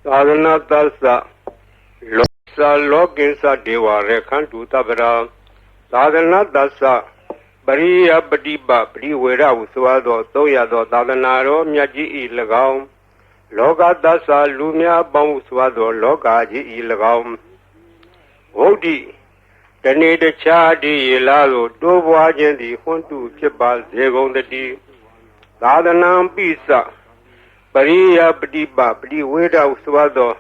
Sadhana Tassa Losa Lokinsa Deva Rekhantu Tabara Sadhana Tassa Bariya Badiba Priwera Uswado Toyado Dadanaro Myaji Ilagam Loga Tassa Lumia Bam Uswado Loga Ji Ilagam Odi Tani de Chadi Ilalo Dowajendi Huntu Chibal Zegondadi Sadanam Pisa Pariya Padiba Priwera Uswado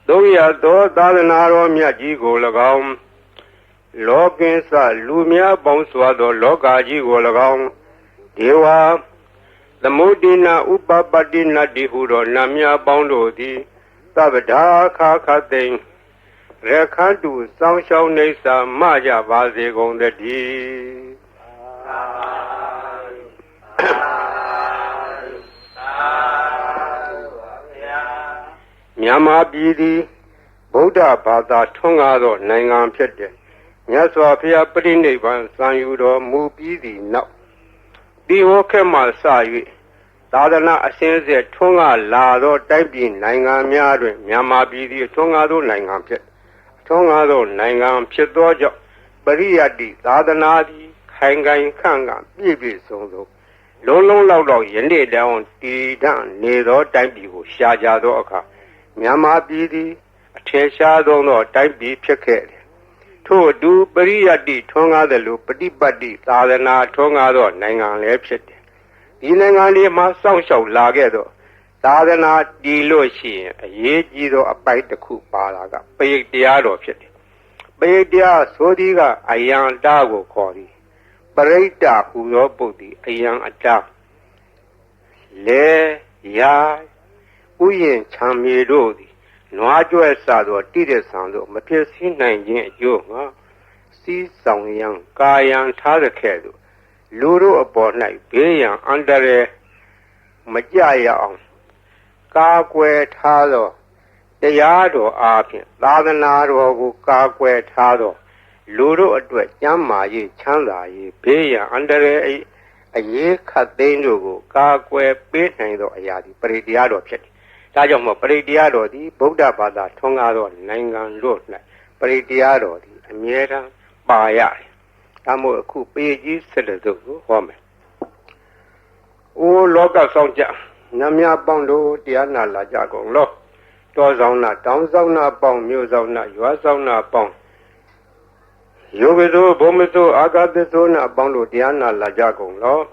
Doyado Dadanaro Myaji Golagam Lokinsa Lumia Bonswado Logaji Golagam Deva the Mudina Upapadina Dihuro Namia Bondo di Sabada Kakating Rekhantu Samshau Nesa Maja Vaze Gonda di Nyama Bidi Buddha Bada Tongado Nangan Pete Nyaswa Pia Prindivan Sanyudo Mubidi now. Be okay, my side. Sadana Asense Tonga Lado Taipin Nangan Miadu, Nyama Bidi Tongado Nangan Pet. Tongado Nangan Petojo, Bariadi, Sadanadi, Hangan Kanga, Bibi Songo. Long Laudo Yende down, Tidan, Nedo Taipigo, Shajado Oka. Nyama Bidi, Cheshado no Taipi Peket. To do Bariadi Tonga the Lupati Badi, Sadana Tonga do Nangan Lepset. Inangani ma song show lagedo. Sadana di loshi, a yejido a bite the coup palaga, big diado pit. Big dia sodiga, a young dago cori. Barita uzo body, a young attack. Le ya Uyen Chamidodi. No ajo sado, tide sando, Matis in 19 young, see some young, Kayan Tazakado. Luru upon night, being under a Majaya on Kakwe Tado, the Yado Arkin, Ladanaro Kakwe Tado, Luru at Yama ye Chanda ye, being under a ye Katendo, Kakwe Betando Ayadi, Prediado Pet. Tajamo Prediado, the Buddha Bada Tongado, Nangan Road, Prediado, the Amiera Bayai. Amo Kupi Sedazo, woman. O Loga Sonja, Namia Bondo, Diana La Jago, Lo, Dozona, Downzona, Bong, Musona, Yuazona, Bong. Yovizo, Bomizo, Agadezona, Bondo, Diana La Jago, Lo.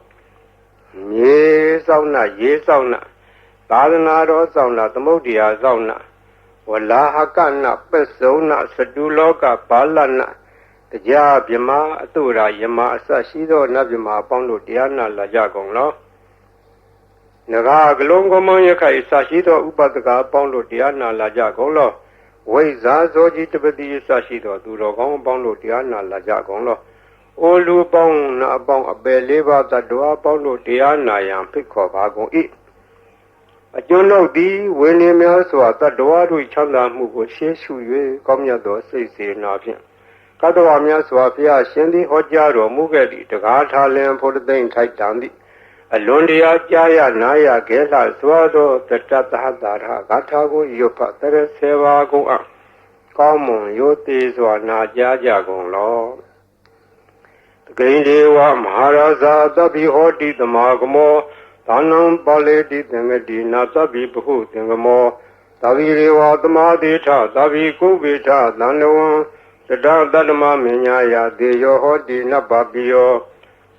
Ye Sauna, Badanaro Zona, the Modia Zona, Wala Hakana, Pesona, Seduloga, Balana. The job Yama, Atura, Yama, Sashido, Nabima, Bondo, Diana, La Jagong, Naga, Longo Monica, Sashido, Ubataga, Bondo, Diana, La Jagong, Weza, Zoji, Tibeti, Sashido, Durogong, Bondo, Diana, La Jagong, Olu Bong, Nabong, a Beleva, the Dua, Bondo, Diana, Yam, Pico, Bagon, eat. A Jono D, William Yaswa, the Dua, which Chanda Mugo, Sheshu, Comyado, says, nothing. Kadawamia Swafia, Shendi Hojaro, Mugadi, the Gata Lamb for the Dane Taitandi, Alondia, Jaya, Naya, Gela, Swado, the Tatahadara, Gatago, Yopa, the Seva go up. Common, Yotis, or Naja go law. The Grindewa, Maharaza, the Bihoti, the Magamo, Tanam Baleti, the Medina, the Bibu, the Gamo, Tavirewa, the Madita, Tavi Kubita, Nanawan. The Dama Minyaya, de Yohodi Nababio,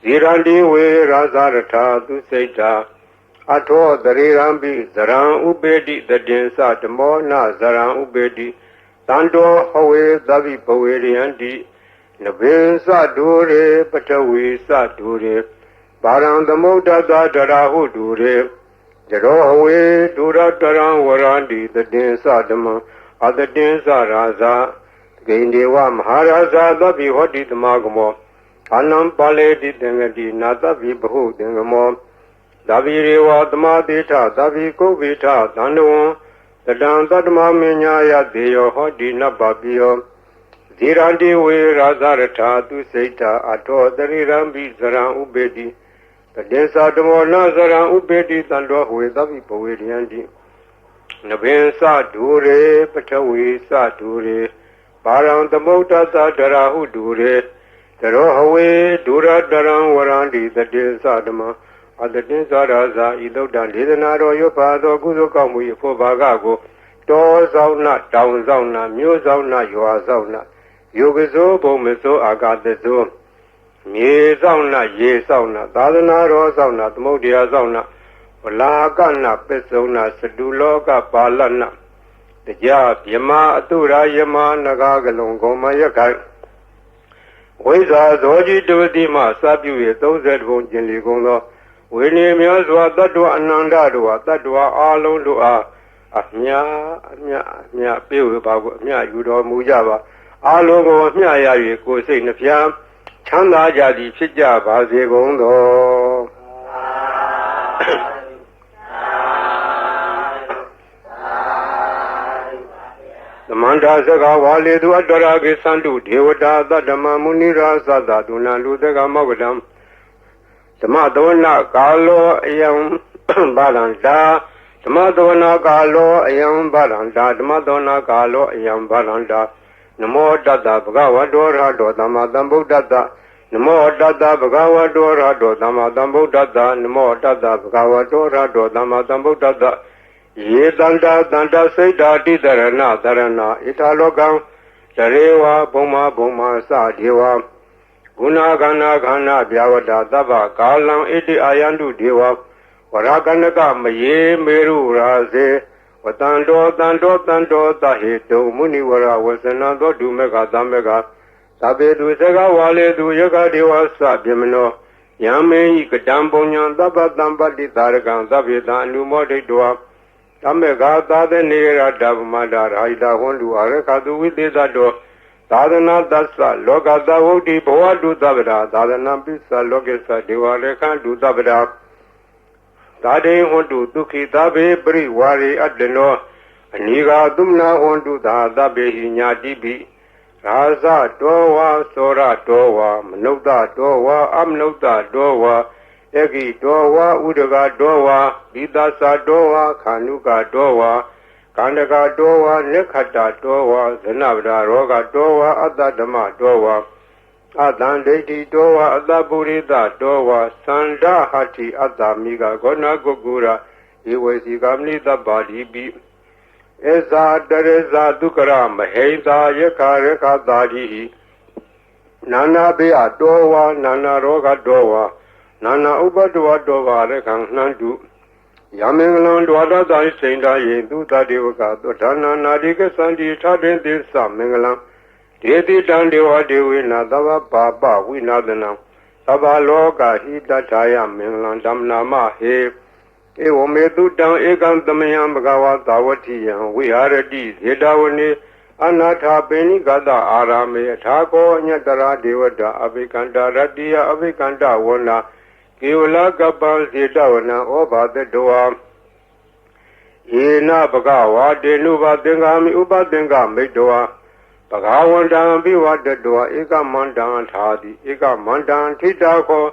Zirandi we Razarata, Duseta, Ato, the Rirambi, Zaran Ubedi, the Densa, the Mona, Zaran Ubedi, Tando, Hawe, Davi Poweriandi, Nabin Sadure, Patawi Sadure, Baran the Moda Darahu Dure, Jerowe, Dura Daran Warandi, the Densa, the Mo, other Densa Raza. Gaindewa Maharaja, the Bihoti the Magamo, Anam Pale di Dengadi, Nata Vibu Dengamo, Davirewa the Madita, Daviko Vita, Dando, the Dandadma Minyaya, Deo Hodi Nababio, Zirandi we Razarata, Duseta, Ato, the Rirambi, Zaran Ubedi, the Densa de Mona, Zaran Ubedi, Dando, who is Davi Poediandi. နဗင်္စဒူရေပထဝီစဒူရေပါရံသမုဒ္ဒသဒရဟုဒူရေတရောဟဝေဒုရတရံဝရန္တိတတေသဓမ္မအတတိသရဇာဤသုဒ္ဓံဒေသနာတော်ရွတ်ပါသောကုသိုလ်ကောင်းမှု၏ဖို့ဘာကကိုတောဆောင်နာတောင်ဆောင်နာမြို့ဆောင်နာရွာဆောင်နာယုဂဇောဘုံမဇောအာဂတဇောမြေဆောင်နာရေဆောင်နာသာသနာတော်ဆောင်နာသမုဒ္ဒရာဆောင်နာဝလာကနာပစ္စုံနာစတုလောကပါလနာတရားမြမအတုရာယမနဂါကလုံးကုံမယခိုင်ဝိဇာဇောကြီးတဝတိမှစပြု၍30ဘုံကျင်လီကုန်သောဝိနည်းများစွာတတ္တဝအနန္တတို့ဟာတတ္တဝအာလုံးတို့အားအမြပြေဝပါကိုအမြယူတော်မူကြပါအာလုံးကိုအမြရ၍ကိုယ်စိတ်နှဖျားချမ်းသာကြသည်ဖြစ်ကြပါစေကုန်သောသမန္တာစကဝါလေသူအတ္တရာကိသန္တုဒေဝတာသတ္တမမုနိရာသတ္တဒုဏလူတကမောကတံသမသောနာကာလောအယံဘာလန္တာသမသောနာကာလောအယံဘာလန္တာသမသောနာကာလောအယံဘာလန္တာနမောတတ္တဗုဒ္ဓဝတ္တောရဟတောသမ္မာသမ္ဗုဒ္ဓတ္တနမောတတ္တဗုဒ္ဓဝတ္တောရဟတောသမ္မာသမ္ဗုဒ္ဓတ္တနမောတတ္တဗုဒ္ဓဝတ္တောရဟတောသမ္မာသမ္ဗုဒ္ဓတ္တယေတန္တာတန္တစိတ်ဓာတိတရဏတရဏဣထာလောကံတရေဝဘုံမာစဒေဝဂုဏခန္ဓာခန္ဓာဗျာဝတ္တသဗ္ဗကာလံဣတိအာယန္တုဒေဝဝရကနကမယေမေရုရာစေဝတန္တောသဟေတုမုနိဝရဝဇနသောဒုမေကသမကသဗ္ဗေတုစကဝါလေတုယကဒေဝသဗြမနောယံမေဟိကတံပုညံသဗ္ဗတံပတ္တိသာရကံသဗ္ဗေတံအနုမောဒိတောသမေဃသာသနေရတဗမတာရာဟိတာဟွန်တုအရခတုဝိသေသတောသာသနာတသလောကသဝုဒ္ဓိဘဝတုသဗ္ဗရာသာသနာပိသလောကေသဒေဝရေခန္တုသဗ္ဗရာသာဒေဟွန်တုဒုက္ခိသဗ္ဗေပရိဝါရေအတ္တနောအနိဃာသုမနာဟွန်တုသာသဗ္ဗေဟိညာတိပိရာဇတောဝါသောရတောဝါမနုဿတောဝါအမနုဿတောဝါဧကိတောဝါဥဒကတောဝါဘိသသတောဝါခာနုကတောဝါကန္တကတောဝါနိခတတောဝါဇနဗဒရောဂတောဝါအတ္တဓမ္မတောဝါအတံဒိဋ္ဌိတောဝါအတ္တပုရိသတောဝါသန္ဒဟတိအတ္တမိကဂောဏကုကုရဧဝေစီကမနိတပါတိပိဧဇာတရဇာဒုက္ခရမဟိတာယခရခတာတိနာနာဘေအတောဝါနာနာရောဂတောဝါနာနာဥပတ္တဝတောဝါရခံနှံတုယမင်္ဂလံဒွါဒသာစိန်တာယေသူတတေဝကသောဌာနာနာတိကသန္တိထတေသစ္စမင်္ဂလံဒေတိတံဒေဝဒေဝေနသဗ္ဗပါပဝိနာသနံသဗ္ဗလောကဟိတထာယမင်္ဂလံဓမ္မနာမဟေဧဝမေတုတံဧကံသမယံဘဂဝါသာဝတိယံဝိဟာရတိဇေတဝနေအနာထာပိဏိကတအာရမေအထာကောညတရာဒေဝတာအဘိကန္တရတ္တိယအဘိကန္တဝနာကေဝလကပ္ပံစေတဝနံဩဘာတတောယေနဘဂဝါတေနုဘသင်္ကာမိဥပသင်္ကာမိတောဘဂဝန္တံဘိဝတတောဧကမန္တံထာတိဧကမန္တံထိတာခော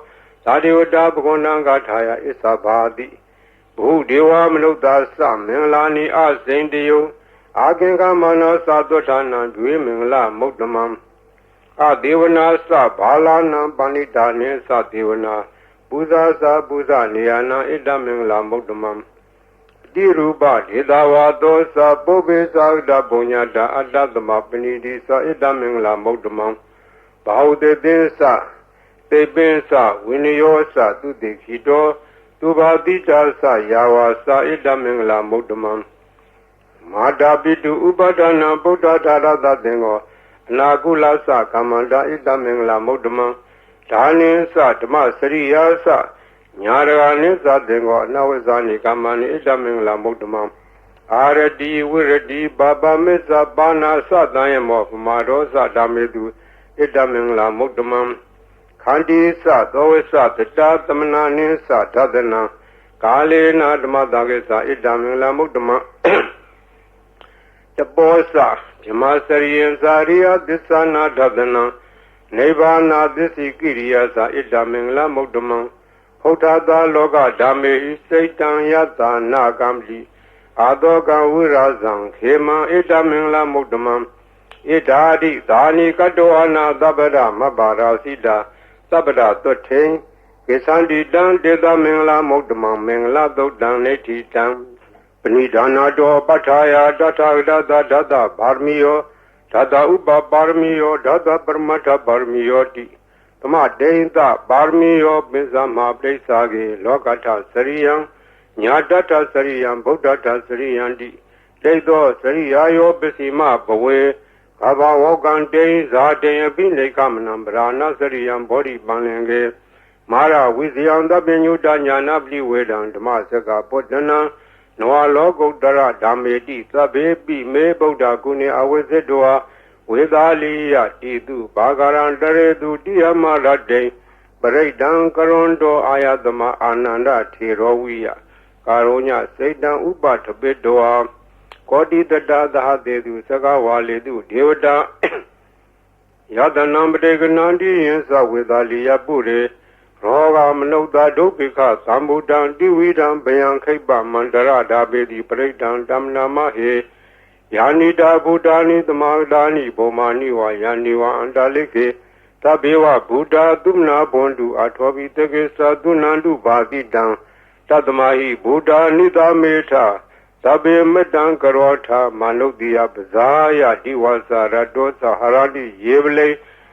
သာဒေဝတာဘဂဝန္တံဂါထာယဣသဘာတိဘုဒေဝမနုဿသမင်္ဂလာနိအစိန်တယုအာကင်္ဂမနောသာသောဌာနံဒွေမင်္ဂလမုဒ္ဓမံအဒေဝနာသဘာလနံပဏိတာနေသဒေဝနာပူဇာသာပူဇာနေယနာဣဒ္ဓမင်္ဂလာမုဒ္ဓမံတိရူပဒေသာဝါသောသပုပ္ပေသာဒဘုံညာတာအတ္တသမပဏိတိသဣဒ္ဓမင်္ဂလာမုဒ္ဓမံဘာဟုတေသင်္သတေပင်္သဝိနယောသသူတိခိတောသူဘာတိတာသယာဝါသဣဒ္ဓမင်္ဂလာမုဒ္ဓမံမာတာပိတုဥပဒနာဗုဒ္ဓဓာရသသင်္ဃောအနာကုလသကမ္မန္တာဣဒ္ဓမင်္ဂလာမုဒ္ဓမံဒါနိသဓမ္မစရိယာသညာရဂာနိသသင်္ဃောအနဝိဇာနိကမ္မနိဣဒ္ဓမင်္ဂလာမုဒ္ဓမံအာရတိဝိရတိဘာပမစ္ဆပါဏာသတံယမောပမာရောသဓမ္မေတုဣဒ္ဓမင်္ဂလာမုဒ္ဓမံခန္တိသသောဝိသတတသမနာနိသဓဒနာကာလေနာဓမ္မတကေသဣဒ္ဓမင်္ဂလာမုဒ္ဓမံတပောသဓမ္မစရိယံဇာရိယသစ္ဆနာဓဒနာနိဗ္ဗာနာသစ္စိကိရိယာသဣဒ္ဓမင်္ဂလာမုဒ္ဓမံဟုတ်ထာသာလောကဓမ္မေစိတ်တံယတနာကံပိ သောကံဝိရာဇံခေမံဣတမင်္ဂလမုဒ္ဓမံဣဒာတိသာနိကတောအနာသဗ္ဗရမဘာရာစိတာသဗ္ဗရသွတ်ထေကေသန္တိတံတေသမင်္ဂလမုဒ္ဓမံမင်္ဂလသုတ်တံနေတိတံပဏိဒါနာတောပဋ္ဌာယတထာဂတသဒတဗာရမီယောဓာတဥပပါရမီယောဓာတပရမတ္ထပါရမီယောတိသမတေဟိတပါရမီယောပိစ္ဆမပရိစ္ဆာကေလောကထစရိယံညာတထစရိယံဗုဒ္ဓထစရိယံတိဒိဋ္ဌောစရိယာယောပစ္စည်းမဘဝေကဘာဝကံတေဇာတေယပိနေကမနံဗရာဏစရိယံဘောဓိပန္လင်ကေမာရဝိဇယံတပညုတညာနာပလိဝေဒံဓမ္မစကပုတ္တနံနဝလောကုတ္တရဓမ္မေတိသဗ္ဗေပိမေဗုဒ္ဓကုဏေအဝိဇ္ဇတောဝေသာလိယတိတုဘာဂရံတရေတုတိယမရတေပရိဒံကရွန်တောအာယသမအာနန္ဒထေရောဝိယကာရုညစေတံဥပထပိတောကောတိတတသဟတေတုသကဝါလေတုဒေဝတာယတနံပတေကနန္တိယံသဝေသာလိယပုရေရောဂမနုဿဒုက္ခိခသံဗုဒ္ဓံတိဝိဒံဘယံခိပ္ပမန္တရဓာပေတိပရိဒံဓမ္မနာမဟေယာနိတာဗုဒ္ဓာနိသမဂဒာနိဘောမာနိဝါယာနိဝါအန္တလိကေသဗ္ဗေဝဗုဒ္ဓသုမနာဘွန်တုအထောပိတကေသသုနန္တုဘာတိတံတတမဟိဗုဒ္ဓနိသမေထသဗ္ဗေမတံကရောထမနုဿိယပဇာယတိဝါစရတောသဟရတိယေဝလေ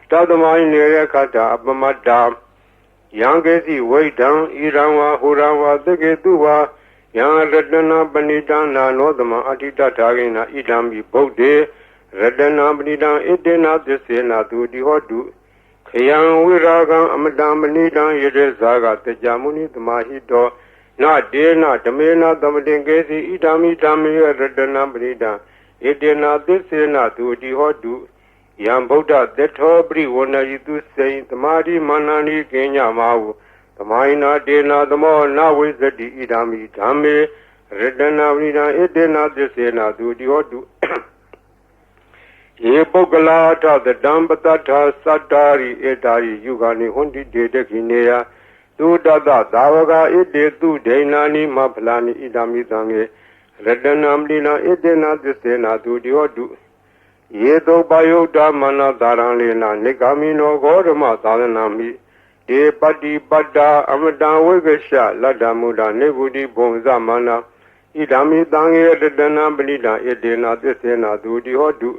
တတမဟိနေရခတအပမတ္တာယံကေစီဝိဒံဣရံဝါဟူရံဝါသကေတုဝါယံရတနာပဏိတံနာနောသမအဋ္ဌိတထာဂိနာဣဒံမိဗုဒ္ဓေရတနာပဏိတံဣတေနာသစ္စေနာသူတိဟောတုခယံဝိရာဂံအမတံပဏိတံယေတေဇာကတကြမုနိသမာဟိတောနာဒေနာဓမေနာသမတင်ကေစီဣဒံမိဓမ္မေရတနာပဏိတံဣတေနာသစ္စေနာသူတိဟောတုယံဗုဒ္ဓသတ္ထောပရိဝဏယိတုစေသမာဓိမာနန္ဒီကိညမဟုသမိုင်းနာတေနာသမောနဝိဇ္ဇတိဣဒံမိဓမ္မေရတနာပဏိတံဣတေနာသစ္စေနာသူတိဟောတုယေပုဂ္ဂလာထသတံပတ္ထသတ္တာရိဧတာရိယုဂာနိဟွန်တိတေတခိနေယသုတတသာဝကဣတေသူဒိဏာနိမဖလာနိဣဒံမိသံေရတနာပဏိတံဣတေနာသစ္စေနာသူတိဟောတုယေတောပယုတ်တမနသာရံလေနနိဂာမိနောဂောဓမသာသနာမိဒေပတိပတ္တာအမတံဝိကရှလတ္တမုဒ္ဒနေဗုတိဘုံဇမနာဣဒံမိသံဃေရတနာပဏိတံဣတေနာသစ္စေနာသူတိဟောတု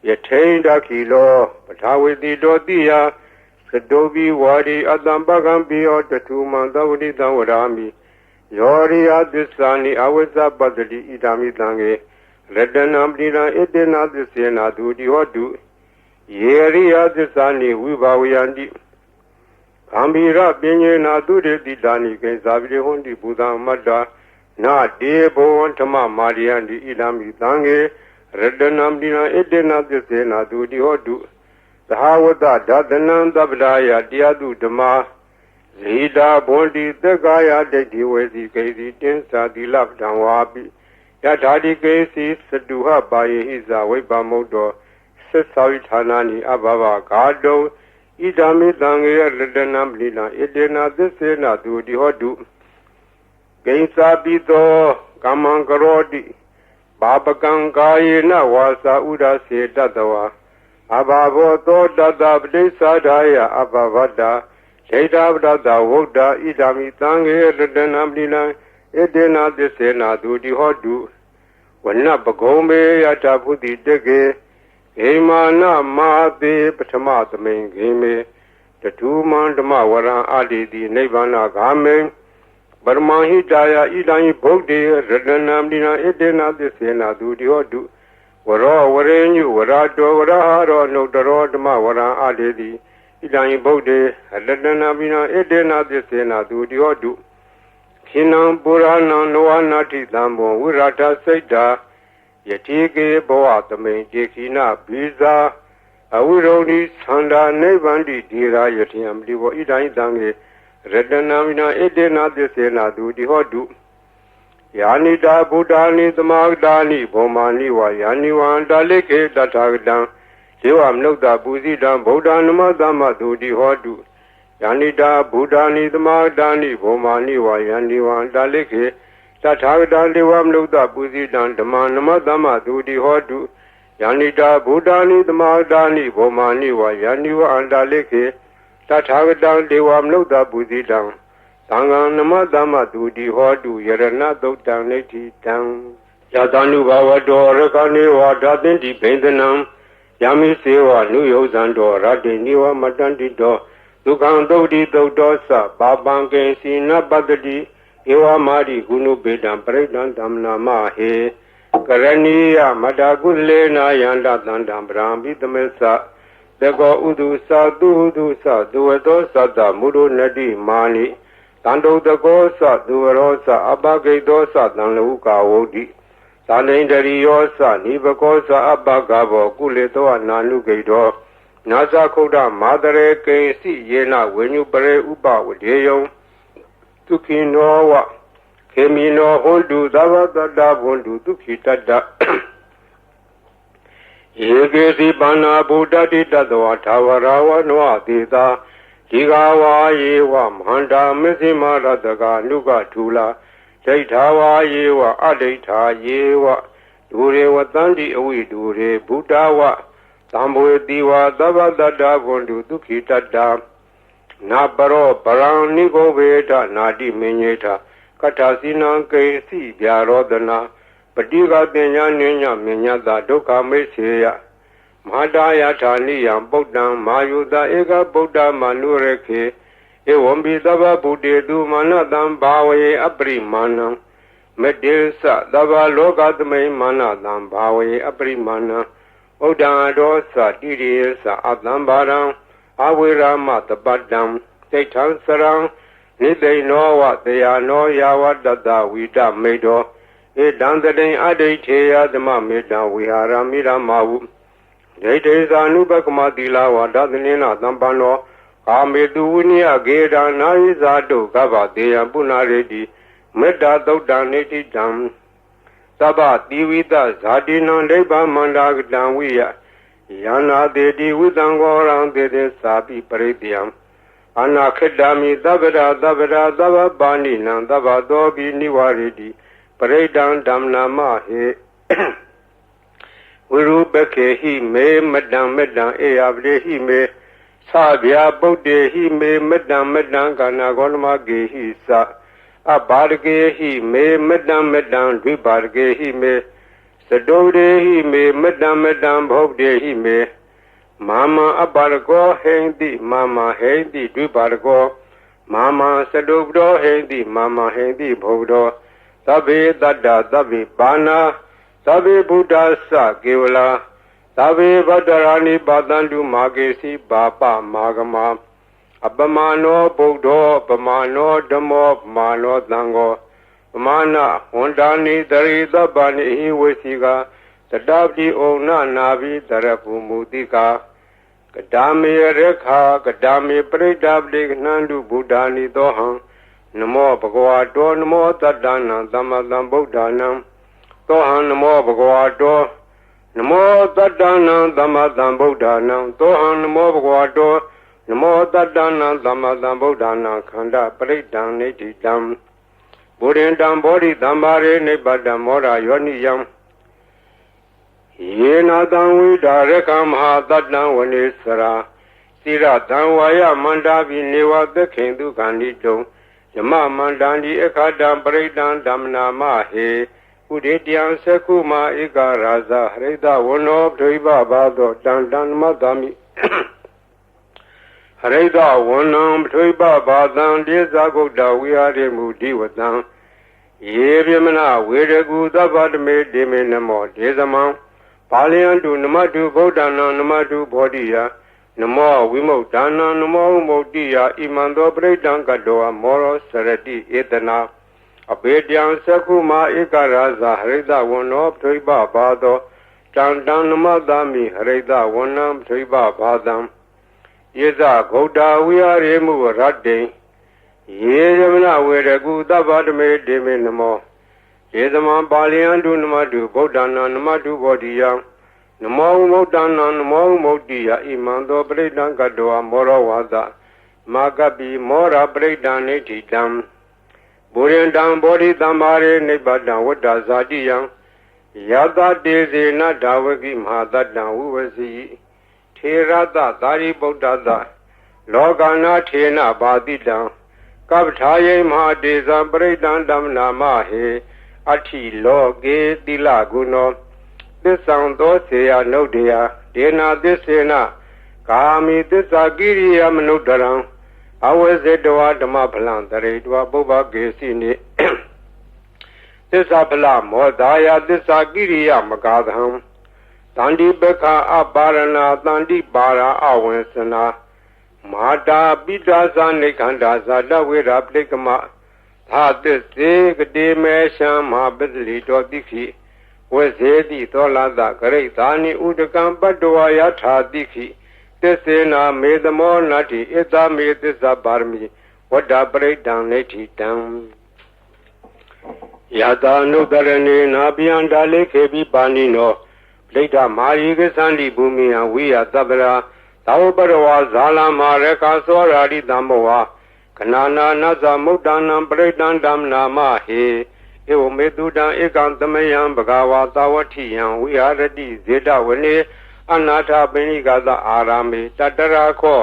ယထိန်တခိလောပထာဝေတိတောတိယသတောပိဝါရိအတံပကံပိယောတထုမံသဝတိသံဝရာမိယောရိယသစ္စာနိအဝိဇ္ဇပတ္တိဣဒံမိသံဃေရတနာပဏိတံဣတေနာသစ္စေနာသူတိဟောတုယေရိယသစ္စာနိဝိဘာဝယန္တိဂံဗီရပညေနာသူတေတိတာနိကေဇာပိဟွန်တိဘူဇံမတ္တာနာတေဘောဝံဓမ္မမာရိယန္တိဣဒံမိသံဃေရတနာပဏိတံဣတေနာသစ္စေနာသူတိဟောတုသဟဝတ္တဓာတနံသဗ္ဗဒါယတရားသူဓမ္မာဇိတာဘွန်တိသက္ကာယဒိဋ္ဌိဝေစီကေစီတင်းစာတိလပ္ပံဝါပိယထာတိကေစီသတုဟပါယေဟိဇာဝိပ္ပမုတ်တောသစ္စာဝိဌာနာနိအဘဘဂါတုဣဒံမိသံဃေရတနာပဏိတံဣတေနာသစ္စေနာသူတိဟောတုဂိဉ္စာပိသောကမ္မံကရောတိဘာပကံကာယေနဝါစာဥဒစေတတဝါအဘဘောသောတတပတိစ္ဆာဒါယအဘဝတ္တဒိဋ္ဌပတ္တဝုဒ္ဓဣဒံမိသံဃေရတနာပဏိတံဣတေနာသစ္စေနာသူတိဟောတုဝနပဂုံမေယထာဖုတိတကေဂေမာနမဟာတိပထမသမိန်ဂေမေတထုမန္ဓမဝရံအာတိတိနိဗ္ဗာနဂာမေပရမဟိတာယဣဒံဗုဒ္ဓေရတနာပဏိတံဣတေနာသစ္စေနာသူတိဟောတုဝရောဝရေညုဝရတောဝရဟာရောနုတ္တရောဓမ္မဝရံအာတိတိဣဒံဗုဒ္ဓေရတနာပဏိတံဣတေနာသစ္စေနာသူတိဟောတုခိနံပုရဏံနောဝနာတိသံဘောဝိရထစိတ်တာယတိကေဘောသမိန်ကျေခိနဘိဇာအဝိရုဏိသန္တာနိဗ္ဗန္တိဒီရာယတိယံပတိဘောဣဒံသံဃေရတနာမိနာဣတေနာသစ္စေနာသူတိဟောတုယာနိတာဗုဒ္ဓာနိသမဂဒာနိဘောမာနိဝါယာနိဝန္တလိခေတထာဂတံဒေဝမနုဿပူဇိတံဗုဒ္ဓနမသမသူတိဟောတုယာနိတာဗုဒ္ဓာနိသမဂဒာနိဘောမာနိဝါယာနိဝန္တလိခေ တထာဂတံဒေဝမနုဿပုဇိတံဓမ္မနမသမ္မသူတိဟောတုယန္တိတာဗုဒ္ဓာနိသမဟာတာနိဘောမာနိဝါယန္တိဝအန္တာလိခေတထာဂတံဒေဝမနုဿပုဇိတံသံဃံနမသမ္မသူတိဟောတုယရဏသုတ်တံနိဋ္ဌိတံယသနုဘဝတောရကနေဝါဓာတင်တိဘိန္ဒနံယမိစေဝနုယောဇံတောရတ္တိနိဝမတန္တိတောဒုက္ခံသုတ်တိသုတ်တောသဘာပံကေစီနပတ္တိဧဝမာရိဂုဏုပေတံပရိဒံဓမ္မနာမဟေကရဏီယမတကုလေနာယန္တသန္တံပရံပိသမေသသကောဥဒုသသုဟုဒုသဒုဝတောသတ္တမုဒုနတိမာနိတန္တုတကောသဒုဝရောသအပဂိတောသတံလူကာဝုဒ္ဓိသန္တိန္တရိယောသနိဘကောသအပဂဘောကုလေတောအနာနုဂိတောနာသခုဒ္ဓမာတရေကိစီယေနဝိညုပရေဥပဝဒေယံဒုခိနောဝခေမိနောဟွန်တုသဗ္ဗတတ္တဘွန်တုဒုခိတတ္တယေကေစီပန္နာဗုဒ္ဓတိတတဝထာဝရဝနောတိတာဒီဃဝါယေဝမဟန္တာမစ္စည်းမရတကနုကထူလာဒိဋ္ဌာဝါယေဝအဒိဋ္ဌာယေဝဒူရေဝတန္တိအဝိဒူရေဘုဒ္ဓဝသံဘဝတိဝသဗ္ဗတတ္တဘွန်တုဒုခိတတ္တနာပရောပရံနိဂောဝေထနာတိမင်းညေထကထာစီနံကေစီဗျာရောဒနာပတိကပညာဉ္ညမဉ္ညတာဒုက္ခမိတ်စေယမဟာတာယထာနိယံပုဒ္ဒံမာယုတဧကဗုဒ္ဓမနုရခေဧဝံပိသဗ္ဗဗုတေတုမာနတံဘာဝေအပရိမာဏံမတေသသဗ္ဗလောကသမိမာနတံဘာဝေအပရိမာဏံဥဒ္ဒံရောသတိရိယသအတံဘာရံအဝိရမတပတ္တံသိဋ္ဌံစရံနိသိနောဝတေယနောယာဝတတဝိတမေတောဧတံတတိအဒိဋ္ဌေယဓမ္မမေတံဝိဟာရမိရမဟုဒိဋ္ဌေသာနုပကမတိလာဝဒသနိနာသံပန္နောကာမေတုဝိနိယဂေဒာနာဟိဇာတုကဗ္ဗတေယပုဏ္ဏရေတိမေတ္တာသုတ်တံနိတိတံသဗ္ဗတိဝိတဇာတိနံဒိဗ္ဗမန္တာကတံဝိယယန္နာတေတိဝိတံဂောရံတေတေသာပိပရိတယံအနာခိတမိသဗ္ဗရာသဗ္ဗရာသဗ္ဗပါဏိနံသဗ္ဗသောပိနိဝရတိပရိဒံဓမ္မနာမဟေဝိရုပခေဟိမေမတံမတံအေယပတိဟိမေသဗျာပုတ္တေဟိမေမတံမတံကာနာဂောနမကေဟိသအဘာရကေဟိမေမတံမတံဒိဘာရကေဟိမေသတုရေဟိမေမတံမတံဘုဒ္ဓေဟိမေမာမအပါရကောဟိန္တိမာမဟိန္တိဒိပါရကောမာမသတုပ္တောဟိန္တိမာမဟိန္တိဘုဒ္ဓောသဗ္ဗေတတ္တသဗ္ဗေပါဏာသဗ္ဗေဘုဒ္ဓသကေဝလာသဗ္ဗေဗတ္တရာနိပါတန္တုမာကေစီဘာပမာဂမအပမနောဗုဒ္ဓောပမနောဓမ္မောပမနောသံဃောပမနာဝန္တာနိတရိသဗ္ဗနိဟိဝေစီကာတတပတိဩနနာဘိတရပုမူတိကာကဒါမေရခာကဒါမေပရိဒပတိကနန္တုဗုဒ္ဓာနိသောဟံနမောဘဂဝါတောနမောတတ္တနာသမ္မာသမ္ဗုဒ္ဓနာသောဟံနမောဘဂဝါတောနမောတတ္တနာသမ္မာသမ္ဗုဒ္ဓနာသောဟံနမောဘဂဝါတောနမောတတ္တနာသမ္မာသမ္ဗုဒ္ဓနာခန္ဓာပရိဒံနိဋ္ဌိတံဘုရင်တံဘောဓိသမ္မာရေနိဗ္ဗတံမောရယောနိယံယေနတံဝိဒါရကမဟာတတ္တံဝနေစရာစိရတံဝါယမန္တာပိနေဝသခေတုခန္တိတုံယမမန္တံဒီအခါတံပရိဒံဓမ္မနာမဟေဥဒေတယံသကုမာဧကရာဇဟရိတဝနောဒိဗ္ဗဘာသောတံတံမတ္တမိဟရိတဝနံဒိဗ္ဗဘာသံဒေဇဂုတ်တဝိဟာရေမူဒီဝတံယေပြမနာဝေရကုသဗ္ဗတမေဒေမေနမောဒေသမံပါဠိယံတုနမတုဗုဒ္ဓနာနမတုဘောဓိယနမောဝိမု ddha နာနမောဝိမု ddhi ယဣမံသောပရိဒံကတောမောရောစရတိဧတနာအဘေတံသက္ခုမာဧကရာဇဟရိတဝနောပဋိပဘာသောတံတံနမတမိဟရိတဝနံပဋိပဘာသံယေဇဂုတ်တာဝိဟာရေမုရတ္တိယေယမနဝေရကုသဗ္ဗတမေဒေမေနမောယေသမံပါဠိယံတုနမတုဗုဒ္ဓနာနမတုဘောဓိယံနမောမုဒ္ဒနာနမောမုဒ္တိယဣမံသောပရိဒံကတောမောရောဝါဒမာကပိမောရပရိဒံနိဋ္ဌိတံ ဘူရင်တံဘောဓိသမ္မာရေနိဗ္ဗတံဝတ္တဇာတိယံယတတေစေနဒါဝကိမဟာတတံဝုဝစီထေရတသာရိပုတ္တသလောကနာထေနဘာတိတံကပ္ပထာယေမဟာတေဇံပရိတံဓမ္မနာမဟေအထိလောကေတိလဂုဏောသစ္ဆံသောစေယနုဒ္ဒေယဒေနာသစ္စေနကာမိသစ္စာကိရိယမနုဒရံအဝေစေတဝဓမ္မဖလံတရေတဝပုဗ္ဗကေစီနိသစ္စာဖလမောဒါယသစ္စာကိရိယမကာသံတန္တိပခအပါရဏတန္တိပါရာအဝေစနာမာတာပိတာဇာနိခန္ဓာဇာတဝေရပလိကမသာသစ္စေကတိမေရှံမဟာပစ္စလိတောတိခိဝေဇေတိသောလသဂရိသာနိဥဒကံပတ္တဝါယထာတိခိသစ္စေနာမေသမောနတ္တိဣတမေသစ္စာပါရမီဝတ္တပရိတံနေတိတံယတာနုတရဏေနာပိယံဒါလေခေပိပါဏိနောပဋိဋ္ဌမာယိကသန္တိဘူမိယဝိယသဗ္ဗရာသာဝပရဝါဇာလမာရခာသောရာတိတံဘောဝါခဏနာနသမုဒ္ဒနာပရိတံဓမ္မနာမဟေဧဝမေတုတံဧကံသမယံဘဂဝါသာဝတိယံဝိဟာရတိဇေတဝနေအနာထပိဏိကသအာရမေတတရာခော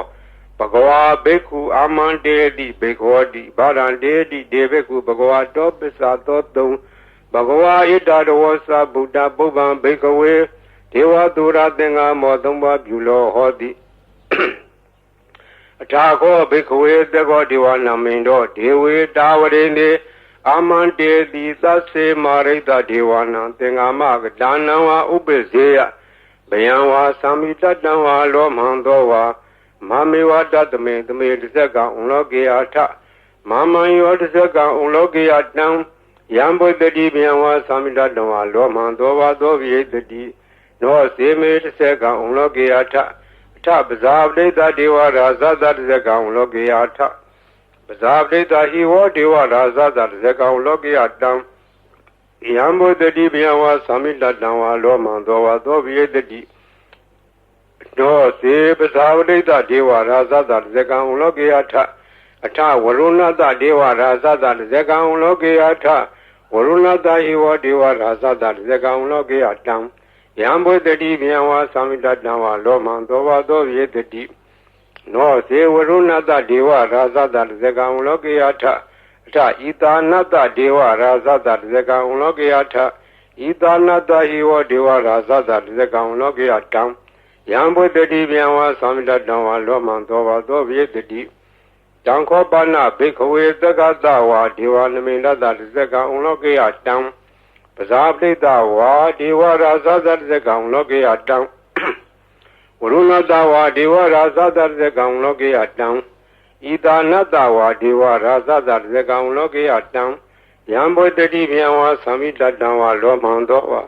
ဘဂဝါဘိက္ခုအာမန္တေတိဘေခောတိဗာရန္တေတိဒေဘိက္ခုဘဂဝါတောပစ္စာသောတုံဘဂဝါဣတတဝောသဗုဒ္ဓပုဗ္ဗံဘိက္ခဝေဒေဝသူရသင်္ဃမောသုံးပါးပြုလောဟောတိအထာခောဘိက္ခဝေသကောဒေဝနာမိန်တော်ဒေဝေတာဝရိနေအာမန္တေတိသစ္စေမာရိတဒေဝနာသင်္ဃမကဒါနံဝဥပ္ပဇေယဘယံဝါသမိတတံဝါလောမံသောဝါမမေဝတတမေသမေတစ္ဆကံဥလောကေယထမမံယောတစ္ဆကံဥလောကေယတံယံဘုဒ္ဓတိဘယံဝါသမိတတံဝါလောမံသောဝါသောဝိတတိနောစေမေတစ္ဆကံဥလောကေယထအထပဇာပဋိသဒေဝရာဇသတစ္ဆကံဥလောကေယထပဇာပဋိသဟိဝဒေဝရာဇသတစ္ဆကံဥလောကေယတံယံဘုဒ္ဓတိဘယံဝါသမိတတံဝါလောမံသောဝါသောဝိတတိနောစေပဇာပဋိသဒေဝရာဇသတစ္ဆကံဥလောကေယထအထဝရုဏတဒေဝရာဇသတစ္ဆကံဥလောကေယထဝရုဏတဟိဝဒေဝရာဇသတစ္ဆကံဥလောကေယတံယံဘုဒ္ဓတိဘယံဝါသမိတတံဝါလောမံသောဝါသောဝိတတိနောစေဝရုဏတဒေဝရာဇသတစ္ဆကံဥလောကေယထအထဣတာနတဒေဝရာဇသတစ္ဆကံဥလောကေယထဣတာနတဟိဝဒေဝရာဇသတစ္ဆကံဥလောကေယတံယံဘုဒ္ဓတိဘယံဝါသမိတတံဝါလောမံသောဝါသောဝိတတိတံခောပနဘိက္ခဝေသက္ကတဝါဒေဝနမိန္ဒတတစ္ဆကံဥလောကေယတံပဇာပဋိသဝါဒေဝရာဇသတစ္ဆကံဥလောကေယတံဝရုဏတဝါဒေဝရာဇသတစ္ဆကံဥလောကေယတံဣတာနတဝါဒေဝရာဇသတစ္ဆကံဥလောကေယတံယံဘုဒ္ဓတိဘယံဝါသမိတတံဝါလောမံသောဝါ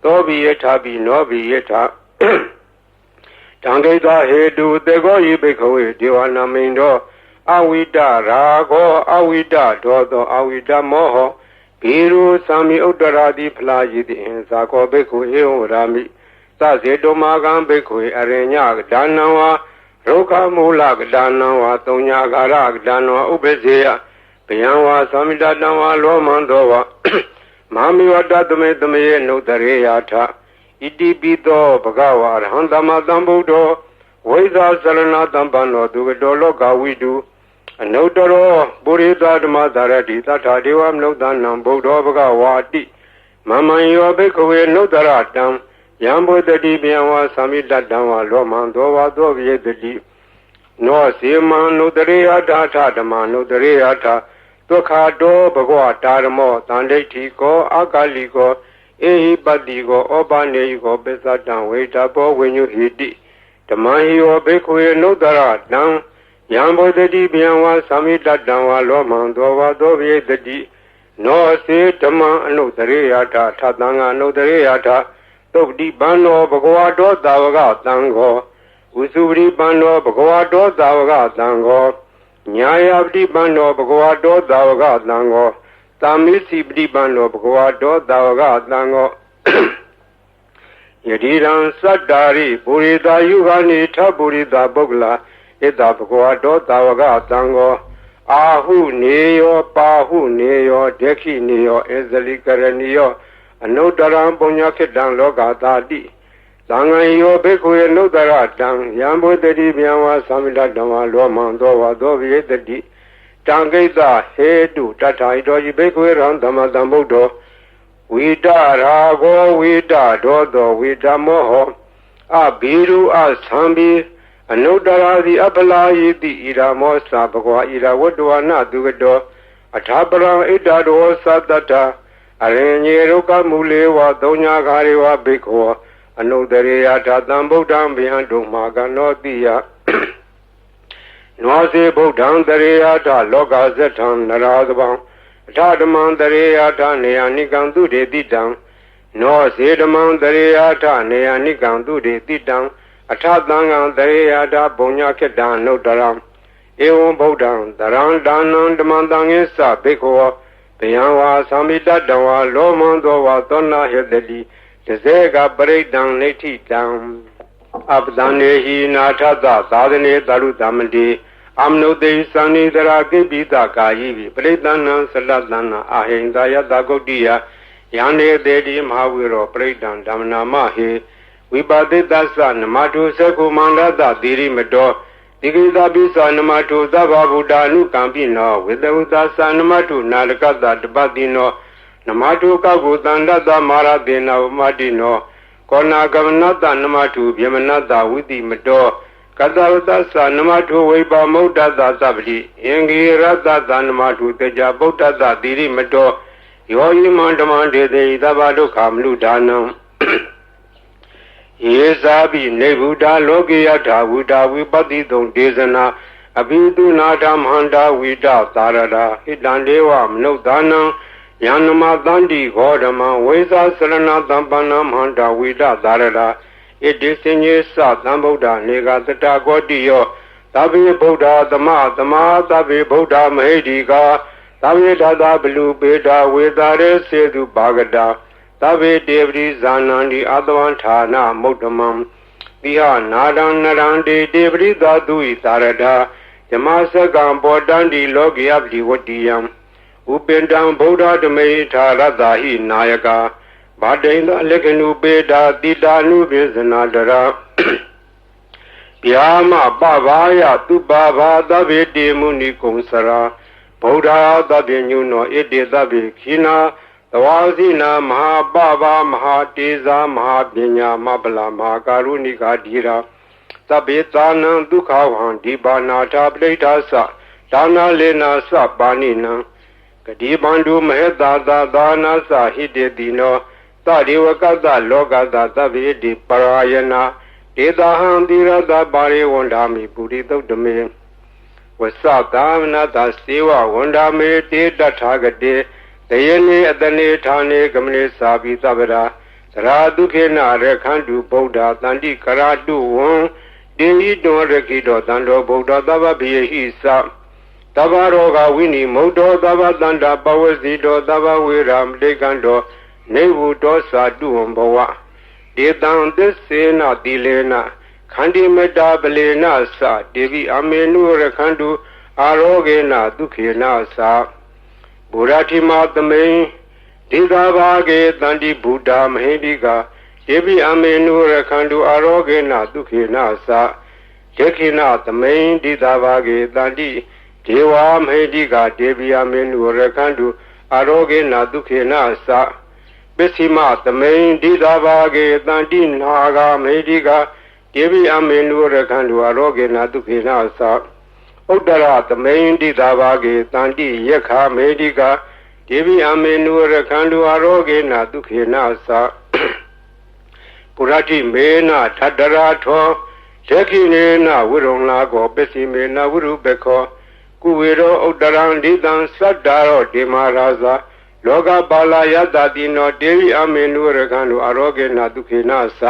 သောဘိယထာဘိနောဘိယထာတံဂိတဟေတုတေကောယိဘိက္ခဝေဒေဝနာမိန်တော်အဝိတရာဂောအဝိတဒောသောအဝိတမောဟဘိရုသံမိဥတ္တရာတိဖလာယိတိအင်ဇာကောဘိက္ခုဧဝရာမိသဇေတောမာကံဘိက္ခုအရိညကဒါနံဝါရုခမူလကဒါနံဝါသုံးညာကာရကဒါနံဝါဥပ္ပဇေယဘယံဝါသမိတတံဝါလောမံသောဝါမမေဝတတမေတမေနုတရေယထဣတိပိသောဘဂဝါရဟံသမ္တံဗုဒ္ဓောဝိဇာစရဏတံပန္နောသူကတောလောကဝိတုအနုတ္တရောပုရိသဓမ္မသာရတိသတ္ထာဒေဝမနုဿနံဗုဒ္ဓောဘဂဝါတိမမံယောဘိက္ခဝေနုတ္တရတံယံဘုဒ္ဓတိဘယံဝါသမိတတံဝါလောမံသောဝါသောဝိတတိနောစေမံနုတရေယထာထဓမ္မနုတရေယထာဒုက္ခတောဘဂဝတာရမောတန္ဒိဋ္ဌိကောအာကာလိကောဧဟိပတိကောဩပနေယကောပစ္စတံဝေတဘောဝိညုဟိတိဓမ္မဟိယောဘိက္ခဝေနုတ္တရတံယံဘုဒ္ဓတိဘယံဝါသမိတတံဝါလောမံသောဝါသောဝိတတိနောစေဓမ္မအနုတရေယထာထသံဃာအနုတရေယထာသုတ်တိပန္နောဘဂဝတောသာဝကသံဃောဝုစုပတိပန္နောဘဂဝတောသာဝကသံဃောညာယပတိပန္နောဘဂဝတောသာဝကသံဃောသာမိစီပတိပန္နောဘဂဝတောသာဝကသံဃောယတိရံသတ္တာရိပုရိသယုဂာနိထပုရိသပုဂ္ဂလာဣတဘဂဝတောသာဝကသံဃော အာဟုနေယောပါဟုနေယောဒက္ခိနေယောအဇလိကရဏီယောအနုတ္တရံပုညခိတံလောကသာတိသံဃံယောဘေခွေအနုတ္တရတံယံဘုတတိဗျံဝါသမိတတံဝါလောမံသောဝါသောဝိတတိတံကိတဟေတုတထာဣတောဤဘေခွေရံသမတံဗုဒ္ဓောဝိတရာဂောဝိတဒောသောဝိတမောဟောအဘိရုအသံဘိအနုတ္တရာတိအပလာယိတိဣရာမောသဘဂဝါဣရာဝတ္တဝနာသူကတောအထာပရံဣတရောသတ္တတအရင်ညေရုကမူလေဝသုံးညာခါရေဝဘိက္ခောအနုတ္တရေယထာတံဗုဒ္ဓံဗျံဒုမာကနောတိယနောစေဗုဒ္ဓံတရေယထာလောကဇထံနရာသဗံအထာဓမ္မံတရေယထာနေယနိကံသူတေတိတံနောစေဓမ္မံတရေယထာနေယနိကံသူတေတိတံအထသံဃံတရေယထာဘုံညာခေတ္တနုတ္တရံဧဝံဗုဒ္ဓံတရံဒါနံဓမ္မံတံငေသဘိက္ခောဘယံဝါသမိတတံဝါလောမံသောဝါသောနာဟေတတိတဇေကပရိဒံနေတိတံအပဒံနေဟိနာထသသာသနေတရုတမတိအမနုတေသံနိတရာကိပိတကာယိပိပရိဒံနံသလတနာအာဟိန္ဒယတဂုတ်တိယယန္နေတေတိမဟာဝိရောပရိဒံဓမ္မနာမဟေဝိပါတိတသနမတုသကုမန္တတသီရိမတောဒီကိသပိသနမတုသဗ္ဗဗုဒ္ဓ ानु ကံပိနောဝေတဝုသသနမတုနာလကတတပတိနောနမတုကကုတန္တတမာရတေနဝမတိနောကောနာကမနတနမတုဗျမနတဝိတိမတောကတဝတသနမတုဝိပါမௌတတသဗ္ဗတိအင်္ဂိရတသနမတုတေကြဗုဒ္ဓတသီရိမတောယောဟိမန္တမံဒေတေသဗ္ဗဒုက္ခမနုဒါနံယေဇာပိနေဗုဒ္ဓလောကေယထာဝုဒဝိပတိတုံဒေသနာအဘိတုနာဓမ္မန္တာဝိတသာရတာဟိတံဒေဝမနုဿာနံယန္နမတန္တိဂောဓမံဝိဇာစရဏတံပန္နမန္တာဝိတသာရတာဣတိစဉ္ညေသသံဗုဒ္ဓနေကတတကောတိယောသဗ္ဗေဗုဒ္ဓသမသမာသဗ္ဗေဗုဒ္ဓမဟိတိကာသဗ္ဗေဒါသဘလူပေတာဝေတာရေစေတုဘာဂတာသဗ္ဗေတေပရိဇာနန္တိအတဝံဌာနမုဒ္ဓမံတိဟနာဒံနရန္တိတေပရိသာတုဤသာရတာဓမ္မစကံပောတန္တိလောကိယပတိဝတ္တိယံဥပင်တံဗုဒ္ဓဓမေထာရတ္တာဟိနာယကာဗာတိန်သလက္ခဏုပေတာတိတာနုပိစနာတရာဗျာမပဘာယသူပါဘာသဗ္ဗေတေမုနိကုံစရာဗုဒ္ဓသဗ္ဗညုနောဣတိသဗ္ဗေခိနာသဝါစီနာမဟာပဗာမဟာတေဇာမဟာပညာမပလာမဟာကာရုဏိကာဓိရာသဗ္ဗေသာနံဒုက္ခဝံဒီပါနာထာပဋိဋ္ဌာသဒါနာလေနာသပါဏိနံဂတိဗန္ဓုမဟေတာသာဒါနာသဟိတေတိနောသဒေဝကတလောကတသဗ္ဗေတိပရာယနာဒေတာဟံတိရတပါရိဝန္ဓာမိပုရိသုတ်တမေဝသသာမနတစေဝဝန္ဓာမေတေတထာဂတေတယနေအတနေဌာနေကမနေသာပိသဗ္ဗရာသရာဒုခေနရခန္တုဗုဒ္ဓတန္တိကရာတုဝံတေဟိတောရခိတောတန္တောဗုဒ္ဓသဗ္ဗဗေဟိသသဗ္ဗရောဂဝိနိမုတ်တောသဗ္ဗတန္တာပဝစီတောသဗ္ဗဝေရမတေကံတောနေဝုတောသာတုဝံဘဝဒေတံသစ္စေနတိလေနခန္တိမတ္တာပလေနသတေဝိအမေနုရခန္တုအာရောဂေနဒုခေနသဗုဒ္ဓတိမသမိန်ဒေသာဘာဂေတန္တိဗုဒ္ဓမဟိတိကာယေပိအမေနုရခန္တုအာရောဂေနဒုခေနသဒေခိနသမိန်ဒေသာဘာဂေတန္တိဒေဝမဟိတိကာဒေပိအမေနုရခန္တုအာရောဂေနဒုခေနသပစ္စည်းမသမိန်ဒေသာဘာဂေတန္တိနာဂာမဟိတိကာဒေပိအမေနုရခန္တုအာရောဂေနဒုခေနသဥတ္တရသမိန်တိသာဘာဂေတန္တိယက္ခမေတိကာဒေဝိအမေနုရခန္တုအာရောဂေနဒုခေနသပုရတိမေနထတရာထောဒက္ခိနေနဝိရုံလာကောပစ္စည်းမေနဝိရုပခောကုဝေရောဥတ္တရံဒိတံသတ္တာရောဒေမရာဇာလောကပါလာယတတိနောဒေဝိအမေနုရခန္တုအာရောဂေနဒုခေနသ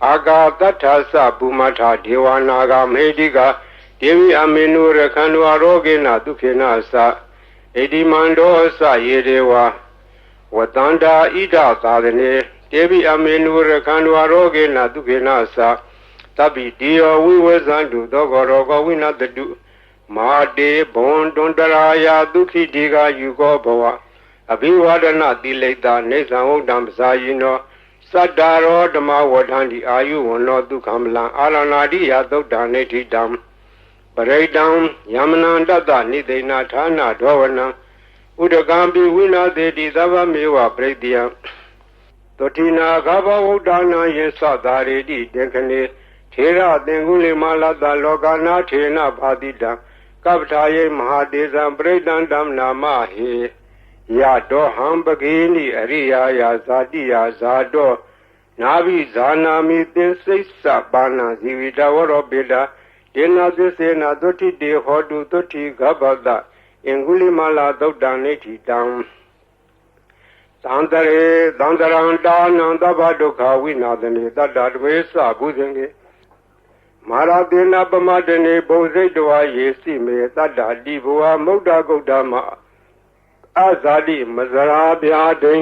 အာဂါတထသပုမထာဒေဝနာဂမေတိကာဒေဝိအမေနုရခန္တုအာရောဂေနဒုခေနသဣတိမန္တောသယေဒေဝဝတန္တာဣဒသာသနေဒေဝိအမေနုရခန္တုအာရောဂေနဒုခေနသတပိတိယောဝိဝဇန္တုသောဂရောဂဝိနတတု မာတေဘွန်တွန်တရာယာဒုခိတိကယူကောဘဝအဘိဝဒနာတိလိတာနေသံဝုဒ္ဓံပစာယိနောသတ္တရောဓမ္မဝဋ္ဌံဒီအာယုဝနောဒုက္ခမလံအာရဏာတိယသုတ်တံနေထိတံပရိတံယမနံတတ္တနိသိဏဌာနဒောဝနံဥဒကံပိဝိနာသေတိသဗ္ဗမေဝပရိတယံသောတိနာဂဘဝုဒ္ဓနာယေသသာရေတိတေခနေထေရသင်္ကုလိမလတ္တလောကနာထေနဘာတိတံကပ္ပထာယေမဟာတေဇံပရိတံဓမ္မနာမဟေယတောဟံပဂိနိအရိယာယာဇာတိယာဇာတောနာဘိဇာနာမိသင်္စိစ္ဆပါဏဇီဝိတဝရောပိတာဒေနာသစ္စေနာသုတိတေဟောတုသုတိဂဗ္ဗတအင်္ဂုလိမလာသုတ်တံနေတိတံသံတရေသံတရံတာနံသဗ္ဗဒုက္ခဝိနာသနေတတ္တတမေသဘုဇင်ကေမာရတေနပမတနေဘုဇိတဝါယေစီမေတတ္တတိဘဝမုဒ္ဒဂုတ်တမအဇာတိမဇရာဗျာဒိံ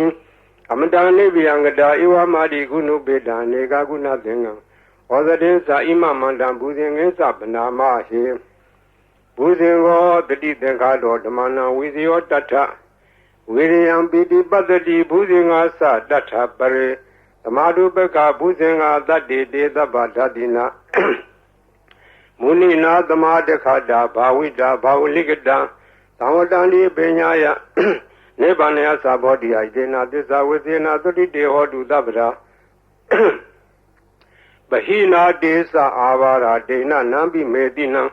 အမတန်နိဗ္ဗယံကတာဧဝမာတိကုဏုပေတံနေကကုဏသင်္ကံဩဇတိသာဣမမန္တံဘုဇင်ငင်းသဗ္ဗနာမဟေဘုဇင်ကောတတိသင်္ခါတော်ဓမ္မနာဝိဇယောတထဝိရိယံပိတိပတ္တိဘုဇင်ငါသတထပရေသမာဓုပကဘုဇင်ငါတတ္တိတေသဗ္ဗဓာတိနာမုနိနာသမာတခတာဘာဝိတာဘာဝလိကတံသံဝတံဒီပညာယနိဗ္ဗာန်ယသဘောတိယဒေနာသစ္စာဝေသေနာသုတိတေဟောတုသဗ္ဗရာပဟိနာတေသအာဘာရာဒေနနံပိမေတိနံ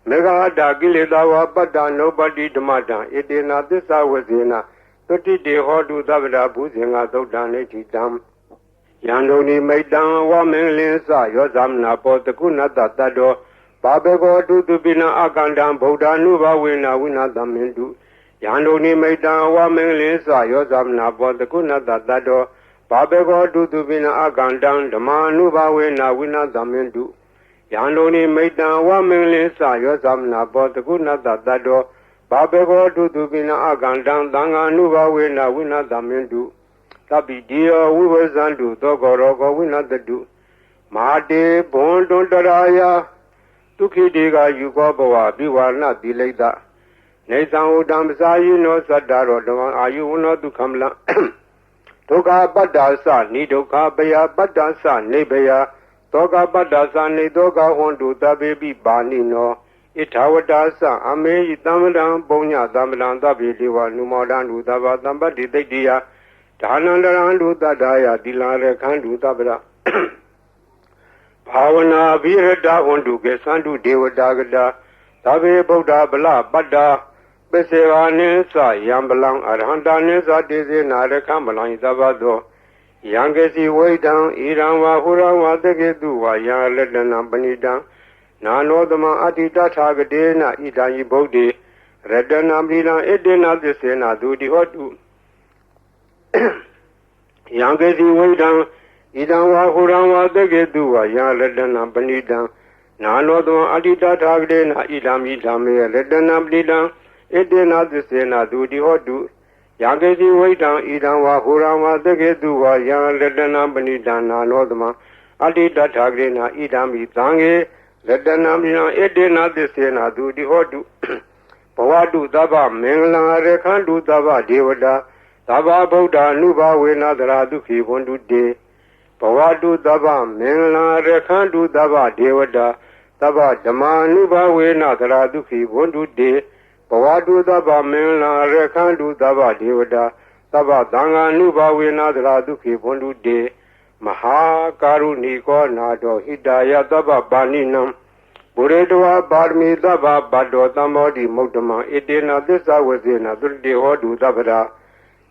မေဃာတာကိလေသာဝပတ္တနောပတိဓမ္မတံဧတေနာသစ္စာဝေသေနာသုတိတေဟောတုသဗ္ဗရာဘုဇင်္ဂသုတ်တံနေတိတံယံဒုန်ိမိတံဝမင်္ဂလင်းစယောသမနာပောတကုဏတတတ္တောဘာဘေကောတုတုပိနအကန္တံဗုဒ္ဓ ानु ဘဝေနဝိနာသမင်တုယန္တုန်ိမိတံဝမင်္ဂလင်းစယောသမနာပောတကုဏတတတ္တောဘာဘေကောတုတုပိနအကန္တံဓမ္မာနုဘဝေနဝိနာသမင်တုယန္တုန်ိမိတံဝမင်္ဂလင်းစယောသမနာပောတကုဏတတတ္တောဘာဘေကောတုတုပိနအကန္တံသံဃာနုဘဝေနဝိနာသမင်တုသဗ္ဗိတိယောဝိဝဇန္တုသောကောရောကောဝိနတတုမာတေဘွန်တွန်တရာယာဒုခိတေကယူကောဘဝပိဝါဏတိလိတနေသံဝတံပစာယိနောသတ္တရောဓမ္မအာယုဝနောဒုက္ခမလံဒုက္ခပတ္တာသနိဒုက္ခပယပတ္တာသနေဘယသောကပတ္တာသနေသောကဟွန်တုတပေပိပါဏိနောဣထာဝတာသအမေယတမ္မတံပုံညတမ္မတံသဗ္ဗေတိဝနုမောဒံဒုသဗ္ဗသမ္ပတ္တိတိတ္တိယဒါနန္တရံဒုတတ္တာယတိလာရခန္တုသဗ္ဗရာဘာဝနာဘိရတဝန္တုကေသန္တုဒေဝတာကတာသဗ္ဗေဗုဒ္ဓဗလပတ္တာပစ္စေဝါနိသယံပလံအရဟန္တာနိသတေစေနာရခမလံသဗ္ဗသောယံကေစီဝိတံဣရံဝါဟုရံဝါတကေတုဝါယံလတနံပဏိတံနာနောသမအတ္တိတထာဂတေနဣဒံယိဗုဒ္ဓေရတနာပရိလံဣတေနသစ္စေနာသူတိဟောတုယံကေစီဝိတံဣဒံဝါဟုရံဝါတကေတုဝါယံလတနံပဏိတံနာနောသမအတ္တိတထာဂတေနဣဒံမိဓမ္မေရတနာပရိလံဣတေနသစ္စေနာသူတိဟောတုယံကေစီဝိတံဣဒံဝါဟုရံဝါတကေတုဝါယံလတနာပဏိတံနာနောသမအတ္တိတထာဂတေနဣဒံမိသံဃေရတနာပရိလံဣတေနသစ္စေနာသူတိဟောတုဘဝတုသဗ္ဗမင်္ဂလံရခန္တုသဗ္ဗဒေဝတာသဗ္ဗဗုဒ္ဓ ानु ဘဝေနသရာဒုခိဝန္တုတေဘဝတုသဗ္ဗမင်္ဂလံရခန္တုသဗ္ဗဒေဝတာသဗ္ဗဓမ္မာနုဘဝေနသရာဒုခိဝန္တုတေဘဝတုသဗ္ဗမင်္ဂလံရခန္တုသဗ္ဗဒေဝတာသဗ္ဗသံဃာနုဘဝေနသရာဒုခိဝန္တုတေမဟာကာရုဏီကောနာတောဟိတယသဗ္ဗပါဏိနံဘုရေတဝါပါရမီသဗ္ဗဘတ်တောသမောတိမုဒ္ဓမံဣတေနသစ္စာဝဇေနသုတိဟောတုသဗ္ဗရာ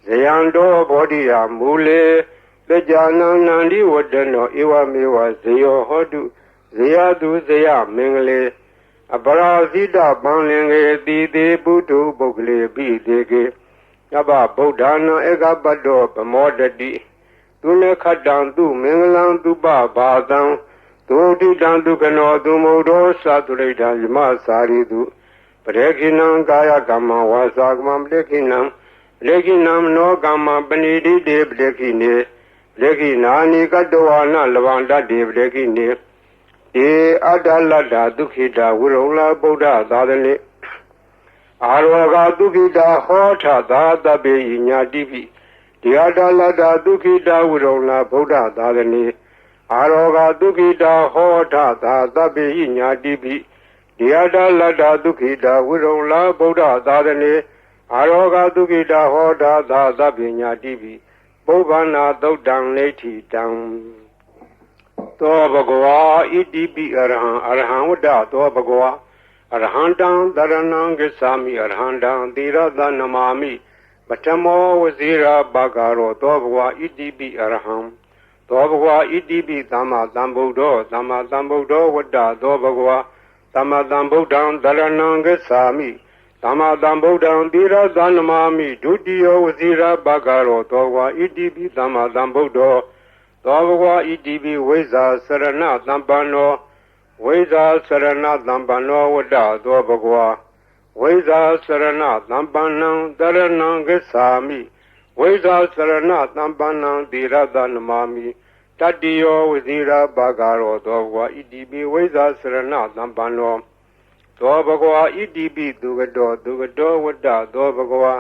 ဇယံတောဘောဓိယမူလေသကြနံနန္ဒီဝတ္တနောဧဝမေဝဇယောဟောတုဇယတုဇယမင်္ဂလေအပရာဇိတပံလင်္ကေတိတေပုထုပုဂ္ဂလေပိတေကေယဘဗုဒ္ဓနာဧကပတ္တောပမောတတိသူနေခတ္တံသူမင်္ဂလံသူပဘာသံသူတိတံဒုက္ခနောသူမုဒ္ဒောသတုရိတံယမစာရိတုပရေခိနံကာယကမ္မဝါစာကမ္မပရေခိနံလေခိနံနောကမ္မပဏိတိတေပရေခိနေလေခိနာနိကတဝါနလဗန္တတေပရေခိနေဧအတ္တလတ္တဒုက္ခိတဝိရုံလဗုဒ္ဓသာသနေ အာရောဂဒုက္ခိတာဟောထသာတပေညာတိပိဒီယတာလတ္တဒုက္ခိတာဝိရုံလာဗုဒ္ဓသာသနေအာရောဂဒုက္ခိတာဟောထသာတပေညာတိပိဒီယတာလတ္တဒုက္ခိတာဝိရုံလာဗုဒ္ဓသာသနေအာရောဂဒုက္ခိတာဟောထသာတပေညာတိပိပုဗ္ဗနာသုတ်တံနေတိတံသောဘဂဝါဣတိပိအရဟံအရဟံဝတ္တသောဘဂဝါအရဟံတံတရဏံဂစ္ဆာမိအရဟံတံသီရသနမာမိပထမောဝဇိရာဘဂရောသောဘဂဝါဣတိပိအရဟံသောဘဂဝါဣတိပိသမ္မာသမ္ဗုဒ္ဓောသမ္မာသမ္ဗုဒ္ဓောဝတ္တသောဘဂဝါသမ္မာသမ္ဗုဒ္ဓံတရဏံဂစ္ဆာမိသမ္မာသမ္ဗုဒ္ဓံသီရသနမာမိဒုတိယဝဇိရာဘဂရောသောဘဂဝါဣတိပိသမ္မာသမ္ဗုဒ္ဓောသောဘဂဝါဣတိပိဝိဇ္ဇာစရဏသမ္ပန္နောဝိဇ္ဇာစရဏသမ္ပန္နောဝတ္တသောဘဂဝါဝိဇ္ဇာစရဏသမ္ပန္နံတရဏံဂစ္ဆာမိဝိဇ္ဇာစရဏသမ္ပန္နံသီရသနမာမိတတ္တိယောဝဇိရာဘဂရောသောဘဂဝါဣတိပိဝိဇ္ဇာစရဏသမ္ပန္နောသောဘဂဝါဣတိပိသူကတောဝတ္တသောဘဂဝါ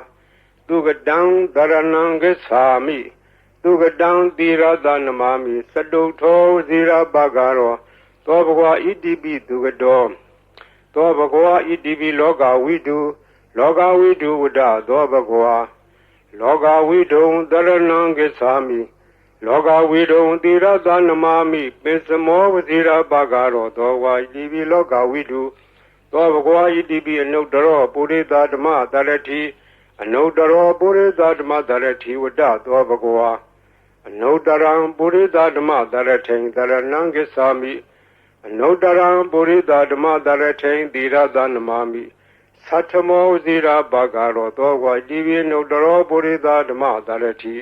သူကတံတရဏံဂစ္ဆာမိသူကတံသီရသနမာမိသတုထောဝဇိရာဘဂရောသောဘဂဝါဣတိပိသူကတောသောဘဂဝါဣတိပိလောကဝိတုဝတ္တသောဘဂဝါလောကဝိတုံတရဏံဂစ္ဆာမိလောကဝိတုံသီရသနမာမိပိစမောဝဇိရာဘဂရောသောဘဂဝါဣတိပိလောကဝိတုသောဘဂဝါဣတိပိအနုတ္တရောပုရိသဓမ္မတရတိအနုတ္တရောပုရိသဓမ္မတရတိဝတ္တသောဘဂဝါအနုတ္တရံပုရိသဓမ္မတရထိံတရဏံဂစ္ဆာမိအနုတ္တရံပုရိသဓမ္မတရထိံသီရသနမာမိသတ္ထမောဇိရာဘဂရောသောဘဂဝါတိပိနုတ္တရောပုရိသဓမ္မတရတိ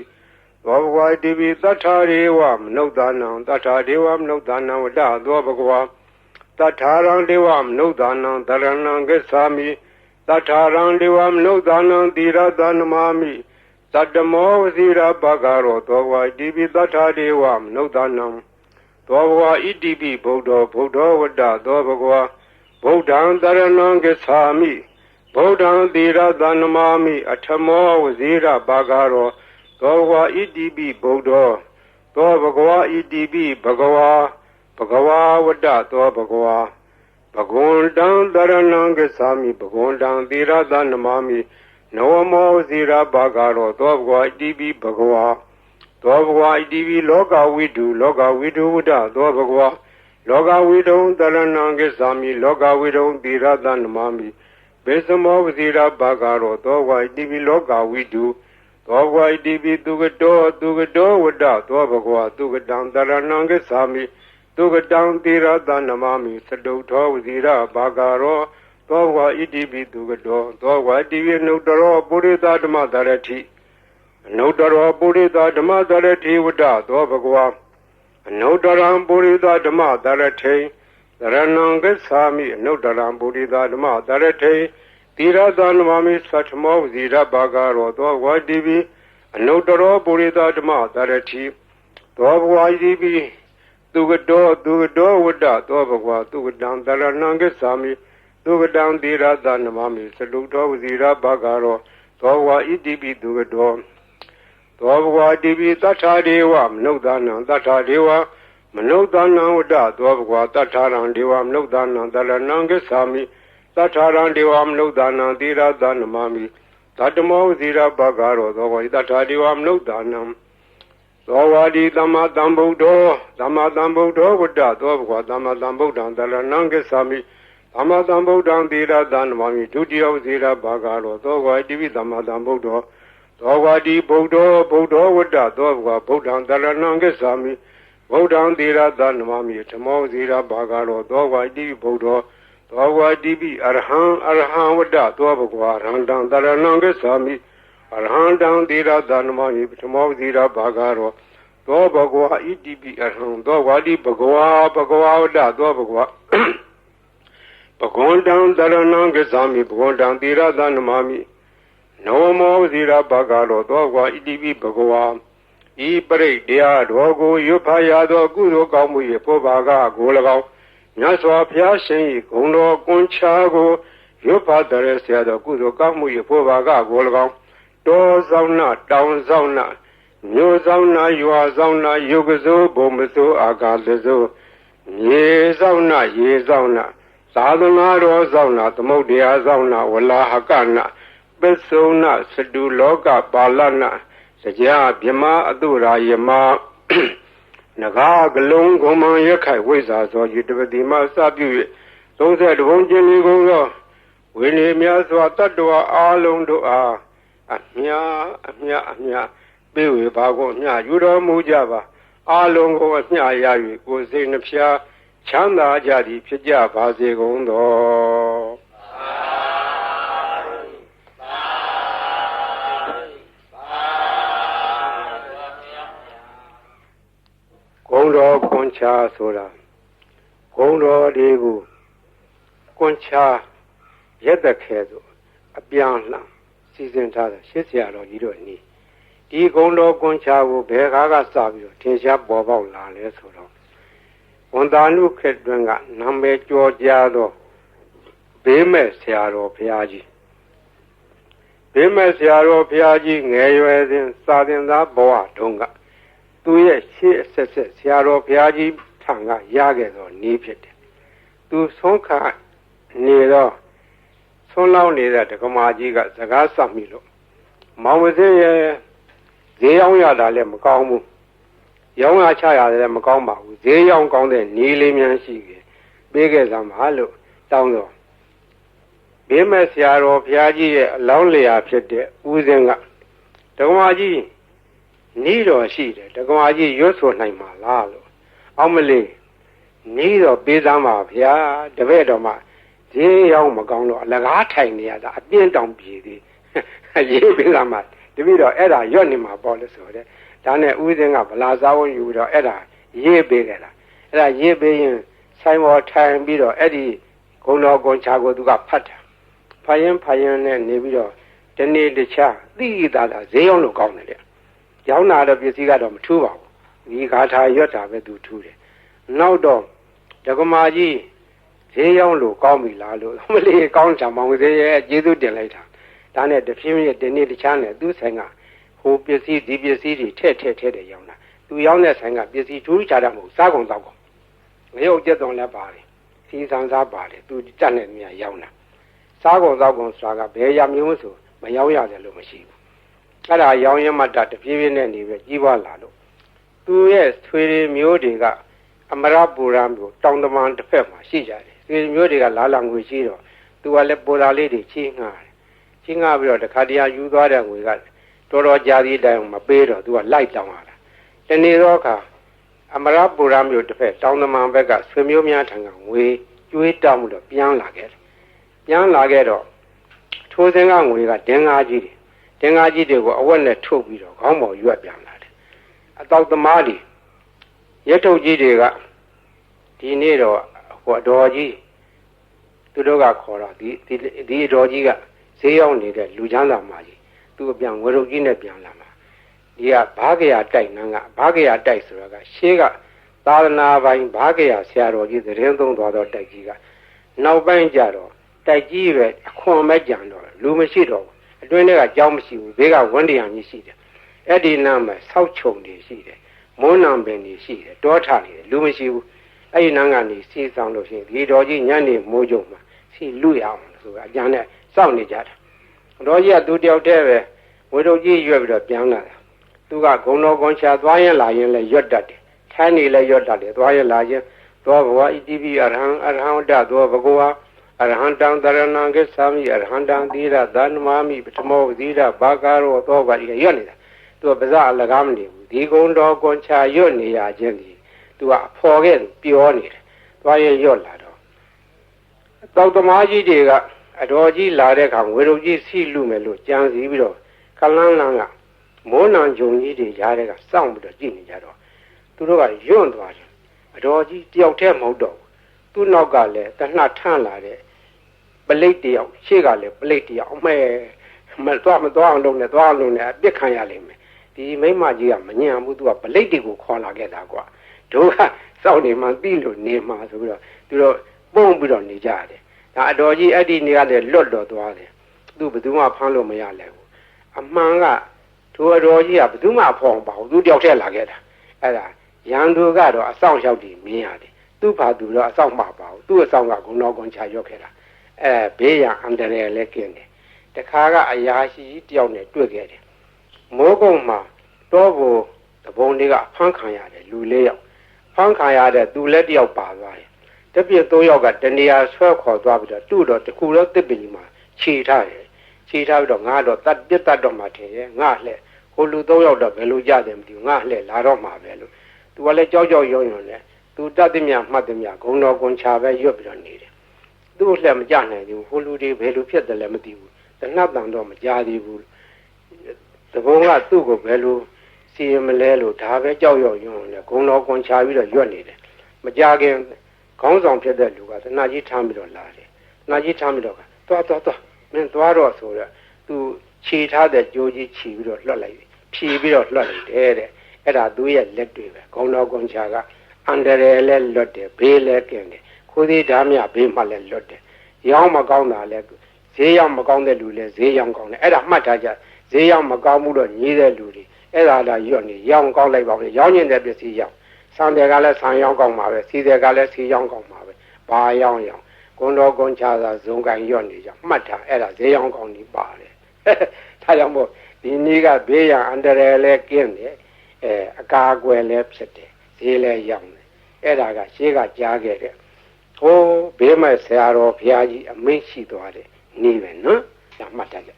သောဘဂဝါတိပိသတ္ထာရေဝမနုဿာနံသတ္ထာဒေဝမနုဿာနံဝတ္တသောဘဂဝါသတ္ထာရံဒေဝမနုဿာနံတရဏံဂစ္ဆာမိသတ္ထာရံဒေဝမနုဿာနံသီရသနမာမိသတ္တမောဝဇိရာဘဂရောသောဘဂဝါတိပိသတ္ထာဒေဝမနုဿာနံသောဘဂဝါဣတိပိဗုဒ္ဓောဝတ္တသောဘဂဝါဗုဒ္ဓံတရဏံဂစ္ဆာမိဗုဒ္ဓံသီရသနမာမိအထမောဝဇိရဘဂရောသောဘဂဝါဣတိပိဗုဒ္ဓောသောဘဂဝါဣတိပိဘဂဝါဝတ္တသောဘဂဝါဘဂဝန္တံတရဏံဂစ္ဆာမိဘဂဝန္တံသီရသနမာမိနဝမောဝဇိရဘဂရောသောဘဂဝါဣတိပိဘဂဝါသောဘဂဝါဣတိပိလောကဝိတုဝတ္တသောဘဂဝါလောကဝိတုံတရဏံဂစ္ဆာမိလောကဝိတုံသီရသနမာမိဘေသမောဝဇိရဘဂရောသောဘဂဝါဣတိပိလောကဝိတုသောဘဂဝါဣတိပိသူကတောဝတ္တသောဘဂဝါသူကတံတရဏံဂစ္ဆာမိသူကတံသီရသနမာမိသတုထောဝဇိရဘဂရောသောဘဂဝါဣတိပိသူကတောသောဘဂဝါဣတိပိနုတ္တရောပုရိသဓမ္မတရတိအနုတ္တရောပုရိသဓမ္မတရတိဝတ္တသောဘဂဝါအနုတ္တရံပုရိသဓမ္မတရထိတရဏံဂစ္ဆာမိအနုတ္တရံပုရိသဓမ္မတရထိသီရသနမာမိသတ္ထမောဝဇိရဘဂရောသောဘဂဝါတိပိအနုတ္တရောပုရိသဓမ္မတရတိသောဘဂဝါတိပိသူကတောဝတ္တသောဘဂဝါသူကတံတရဏံဂစ္ဆာမိသူကတံသီရသနမာမိသတုထောဝဇိရဘဂရောသောဘဂဝါဣတိပိသူကတောသောဘဂဝါတိပိသတ္ထာဒေဝမနုဿာနံသတ္ထာဒေဝမနုဿာနံဝတ္တသောဘဂဝါသတ္ထာရံဒေဝမနုဿာနံတရဏံဂစ္ဆာမိသတ္ထာရံဒေဝမနုဿာနံသီရသနမာမိသတ္တမောဝဇိရဘဂရောသောဘဂဝါသတ္ထာဒေဝမနုဿာနံသောဝါဒီသမ္မာသမ္ဗုဒ္ဓောဝတ္တသောဘဂဝါသမ္မာသမ္ဗုဒ္ဓံတရဏံဂစ္ဆာမိသမ္မာသမ္ဗုဒ္ဓံသီရသနမာမိဒုတိယဝဇိရဘဂရောသောဘဂဝါတိပိသမ္မာသမ္ဗုဒ္ဓောသောဝါဒီဗုဒ္ဓောဝတ္တသောဘဂဝါဗုဒ္ဓံတရဏံဂစ္ဆာမိဗုဒ္ဓံသီရသနမာမိဓမ္မောဝဇိရဘဂရောသောဝါတိပိဗုဒ္ဓောသောဝါတိပိအရဟံဝတ္တသောဘဂဝါရဟံတံတရဏံဂစ္ဆာမိအရဟံတံသီရသနမာမိဓမ္မောဝဇိရဘဂရောသောဘဂဝါဣတိပိအရဟံသောဝါတိဘဂဝါဝတ္တသောဘဂဝါဘဂဝန္တံတရဏံဂစ္ဆာမိဘဂဝန္တံသီရသနမာမိနဝမောဝဇိရဘဂရောသောဘဂဝါဣတိပိဘဂဝါဤပရိတ်တရားတော်ကိုရွတ်ဖတ်ရသောကုသိုလ်ကောင်းမှု၏ပုဗ္ဗာကကို၎င်းမြတ်စွာဘုရားရှင်၏ဂုဏ်တော်ကွန်ချာကို ရွတ်ပါတဲ့ဆရာတော်ကုသိုလ်ကောင်းမှုရဖို့ပါကကို၎င်းတောဆောင်နာတောင်ဆောင်နာမြို့ဆောင်နာရွာဆောင်နာယုတ်ကစိုးဘုံမစိုးအာကာသစိုးမြေဆောင်နာရေဆောင်နာသာသနာတော်ဆောင်နာသမုဒ္ဒရာဆောင်နာဝလာဟကနာပစ္စုနာစတုလောကပါဠနာစကြာမြမအတုရာယမနဂါကလုံးကုံမရက်ခိုက်ဝိဇာသောယတပတိမစပြု၍30ဘုံကျင်လေးကုန်သောဝိနည်းများစွာတတ္တဝါအားလုံးတို့အားအမြပေးဝေပါကုန်အမြယူတော်မူကြပါအားလုံးကိုအမြရ၍ကိုယ်စိတ်နှဖျားချမ်းသာကြသည်ဖြစ်ကြပါစေကုန်သောဂုံတော်ကွန်ချာဆိုတာဂုံတော်တွေကိုကွန်ချာရက်သက်ခဲဆိုအပြန်လှန်စီစဉ်ထားတဲ့ရှစ်ဆရာတော်ကြီးတို့နီးဒီဂုံတော်ကွန်ချာကိုဘယ်ကားကစပြီးတော့ထင်ရှားပေါ်ပေါက်လာလဲဆိုတော့ဝန်တာနုခေတ်တွင်ကနာမည်ကျော်ကြားသောဘေးမဲ့ဆရာတော်ဘုရားကြီးဘေးမဲ့ဆရာတော်ဘုရားကြီးငယ်ရွယ်စဉ်စာသင်သားဘဝတုန်းကသူရဲ့ရှေ့အဆက်ဆက်ဆရာတော်ဘုရားကြီးထံကရခဲ့သောနည်းဖြစ်တယ်သူဆုံးခါနေတော့ဆုံးလောင်းနေတဲ့ဒကမာကြီးကစကားဆက်မိလို့မောင်ဝစင်းရဲ့ဈေးရောက်ရတာလည်းမကောင်းဘူးရောင်းရချရတယ်လည်းမကောင်းပါဘူးဈေးရောက်ကောင်းတဲ့နီးလေးများရှိခဲ့ပေးခဲ့စမ်းပါလို့တောင်းတော့ဘေးမဲ့ဆရာတော်ဘုရားကြီးရဲ့အလောင်းလျာဖြစ်တဲ့ဦးစင်းကဒကမာကြီးနီးတော်ရှိတယ်ဒကမာကြီးရွတ်ဆိုနိုင်မှာလားလို့အောက်မလေးနီးတော်ပေးစမ်းပါဗျာတပည့်တော်မှဈေးရောက်မကောင်းတော့အလကားထိုင်နေရတာအပြင်းတောင်ပြေသေးရေးပေးစမ်းပါတပည့်တော်အဲ့ဒါရွတ်နေမှာပေါ့လို့ဆိုတဲ့ဒါနဲ့ဦးစင်းကဗလာစားဝန်ယူတော့အဲ့ဒါရေးပေးခဲ့တာအဲ့ဒါရေးပေးရင်ဆိုင်ပေါ်ထိုင်ပြီးတော့အဲ့ဒီဂုံတော်ကွန်ချာကိုသူကဖတ်တာဖတ်ရင်နဲ့နေပြီးတော့တနေ့တခြားသိတာဈေးရောက်လို့ကောင်းတယ်တဲ့ရောင်းတာတော့ပစ္စည်းကတော့မထူးပါဘူးဒီဂါထာရွတ်တာပဲသူထူးတယ်နောက်တော့ဒကမာကြီးဈေးရောက်လို့ကောင်းပြီလားလို့မလေးကောင်းချာမောင်ဈေးရဲ့ကျေးဇူးတင်လိုက်တာဒါနဲ့တဖြည်းဖြည်းတနေ့တခြားနဲ့သူ့ဆိုင်ကဟိုပစ္စည်းဒီပစ္စည်းတွေထည့်တယ်ရောင်းတာသူရောင်းတဲ့ဆိုင်ကပစ္စည်းထူးခြားတာမဟုတ်စားကုန်တော့ကုန်ငရုတ်ကျက်သွန်လည်းပါတယ်စီဆန်စားပါတယ်သူတက်နေမြရောင်းတာစားကုန်တော့ကုန်ဆိုတာကဘယ်ရမျိုးဆိုမရောင်းရတယ်လို့မရှိဘူးအဲ့ဒါရောင်းရမှတဖြည်းဖြည်းနဲ့နေပြီးကြီးပွားလာလို့သူရဲ့ဆွေတွေမျိုးတွေကအမရပူရံမျိုးတောင်တမန်တစ်ဖက်မှာရှိကြတယ်ဆွေမျိုးတွေကလာလာငွေရှိတော့သူကလည်းပူရာလေးတွေချင်းငှားတယ်ချင်းငှားပြီးတော့တခါတည်းယူသွားတဲ့ငွေကတော်တော်ကြာသေးတိုင်မပေးတော့သူကလိုက်တောင်းလာတာတနေ့တော့အခါအမရပူရံမျိုးတစ်ဖက်တောင်တမန်ဘက်ကဆွေမျိုးများထံကငွေကျွေးတောင်းမှုတော့ပြန်လာခဲ့တော့ထိုးစင်းကငွေကတင်းကားကြီးတွေကိုအဝက်နဲ့ထုတ်ပြီးတော့ခေါင်းပေါ်ရွက်ပြန်လာတယ်အတောက်သမားတွေရက်ထုတ်ကြီးတွေကဒီနေ့တော့ဟိုအတော်ကြီးသူတို့ကခေါ်တော့ဒီအတော်ကြီးကဈေးရောက်နေတဲ့လူချမ်းသာမကြီးသူအပြန်ငွေထုတ်ကြီးနဲ့ပြန်လာမှာဒီကဘာကရာတိုက်နန်းကဘာကရာတိုက်ဆိုတာကရှေးကသာသနာပိုင်းဘာကရာဆရာတော်ကြီးသတင်းသုံးသွားတော့တိုက်ကြီးကနောက်ပိုင်းကျတော့တိုက်ကြီးပဲအခွန်မဲ့ကြံတော့လူမရှိတော့ဘူးအတွင်းထဲကကြောင်းမရှိဘူးဘေးကဝန်းတရားကြီးရှိတယ်အဲ့ဒီနားမှာဆောက်ချုံတွေရှိတယ်မွန်းနံပင်တွေရှိတယ်တောထနေတယ်လူမရှိဘူးအဲ့ဒီနားကနေစီဆောင်လို့ရှိရင်ဒီတော်ကြီးညနေမိုးကြုံမှာစီလူရအောင်ဆိုအကြံနဲ့စောင့်နေကြတာတော်ကြီးကသူတယောက်တည်းပဲဝေတို့ကြီးရွက်ပြီးတော့ပြန်လာတာသူကဂုံတော်ကွန်ချာသွားရင်လာရင်လည်းရွတ်တတ်တယ်ထိုင်းနေလည်းရွတ်တတ်တယ်သွားရင်လာရင်သောဘဝဣတိပိအရဟံတသောဘဂဝါအရဟံတံတရဏံကိသာမိအရဟံတံသီရသနမာမိပထမောသီရဘာကာရောသောဘာဒီရွတ်နေတာသူကပါဇအလကားမနေဘူးဒီဂုံတော်ကွန်ချာရွတ်နေရခြင်းဒီသူကအဖော်ခဲ့ပြောနေတယ်သွားရင်ရွတ်လာတော့တောက်သမားကြီးတွေကအတော်ကြီးလာတဲ့အခါဝေရုပ်ကြီးစီလူမယ်လို့ကြံစည်ပြီးတော့ခလန်းလန်းကမိုးနံဂျုံကြီးတွေရားတဲ့ကစောင့်ပြီးတော့ကြည့်နေကြတော့သူတို့ကယွန့်သွားတယ်အတော်ကြီးတယောက်တည်းမဟုတ်တော့သူ့နောက်ကလည်းတနှထန့်လာတဲ့ပလိတ်တယောက်ရှေ့ကလည်းပလိတ်တယောက်အမဲမသွားအောင်လုပ်နေသွားအောင်လုပ်နေအပြစ်ခံရလိမ့်မယ်ဒီမိမကြီးကမညံဘူးသူကပလိတ်တွေကိုခေါ်လာခဲ့တာကွာတို့ကစောင့်နေမှသိလို့နေမှဆိုပြီးတော့သူတို့ပုံပြီးတော့နေကြတယ် ဒါအတော်ကြီးအဲ့ဒီနေရာလေလွတ်တော်သွားတယ်သူဘယ်သူမှဖမ်းလို့မရလဲဘူးအမှန်ကသူအတော်ကြီးကဘယ်သူမှဖော်မပါဘူးသူတယောက်တည်းလာခဲ့တာအဲ့ဒါရန်သူကတော့အဆောင်ရောက်ပြီးမြင်ရတယ်သူ့ဘာသူတော့အဆောင်မှာပါဘူးသူ့အဆောင်ကဂုဏတော်ကွန်ချရောက်ခဲ့တာဘေးရန်အန္တရာယ်လည်းကင်းတယ်တခါကအရာရှိတယောက်နဲ့တွေ့ခဲ့တယ်မိုးကုံမှာတောဖို့တပုံတွေကဖမ်းခံရတယ်လူ၄ယောက်ဖမ်းခံရတဲ့သူလည်းတယောက်ပါသွားတယ်တပြည့်၃ယောက်ကတနေရာဆွဲခေါ်သွားပြီးတော့သူ့တော့တခုတော့တစ်ပင်ကြီးမှာခြေထားတယ်ခြေထားပြီးတော့ငါတော့တတ်ပြတ်တတ်တော့မှထင်ရဲ့ငါလှဲ့ဟိုလူ၃ယောက်တော့ဘယ်လိုကြတယ်မသိဘူးငါလှဲ့လာတော့မှာပဲလို့သူကလည်းကြောက်ကြောက်ရွံ့ရွံ့နဲ့သူတတ်သည်မြမှတ်သည်မြဂုံတော်ကွန်ချပဲရွတ်ပြီးတော့နေတယ်သူ့လှဲ့မကြနိုင်ဘူးဟိုလူတွေဘယ်လိုဖြစ်တယ်လဲမသိဘူးတနတ်တန်တော့မကြသေးဘူးတဘုံကသူ့ကိုဘယ်လိုစီရင်မလဲလို့ဒါပဲကြောက်ရွံ့ရွံ့နဲ့ဂုံတော်ကွန်ချပြီးတော့ရွတ်နေတယ်မကြခင်ခေါင်းဆောင်ဖြစ်တဲ့လူကတဏှာကြီးထမ်းပြီးတော့လာတယ်တဏှာကြီးထမ်းပြီးတော့သွားမင်းသွားတော့ဆိုတော့သူခြေထားတဲ့ကြိုးကြီးခြီးပြီးတော့လွှတ်လိုက်ဖြီးပြီးတော့လွှတ်လိုက်တယ်တဲ့အဲ့ဒါသူရဲ့လက်တွေပဲခေါင်းတော်ကွန်ချာကအန္တရာယ်လည်းလွတ်တယ်ဘေးလည်းကင်းတယ်ခိုးသေးဓာမြဘေးမှလည်းလွတ်တယ်ရောင်းမကောင်းတာလည်းဈေးရောက်မကောင်းတဲ့လူလည်းဈေးရောက်ကောင်းတယ်အဲ့ဒါမှတ်ထားကြဈေးရောက်မကောင်းမှုတော့ညီးတဲ့လူတွေအဲ့ဒါလာရွတ်နေရောင်းကောင်းလိုက်ပါဦးရောင်းကျင်တဲ့ပစ္စည်းရောင်းဆံတယ်ကလည်းဆံရောင်းကောင်းပါပဲစီတယ်ကလည်းစီရောင်းကောင်းပါပဲဘာရောင်းကွန်တော်ကွန်ချာသာဇုံကန်ရွတ်နေကြမှတ်ထားအဲ့ဒါဈေးရောင်းကောင်းနေပါတယ်ဒါကြောင့်မို့ဒီနေ့ကဘေးရန်အန္တရာယ်လည်းကင်းတယ်အကာအကွယ်လည်းဖြစ်တယ်ဈေးလည်းရောင်းတယ်အဲ့ဒါကရှေးကကြားခဲ့တဲ့ဟိုးဘေးမဲ့ဆရာတော်ဘုရားကြီးအမိန့်ရှိသွားတယ်နေပဲနော်ဒါမှတ်ထားကြ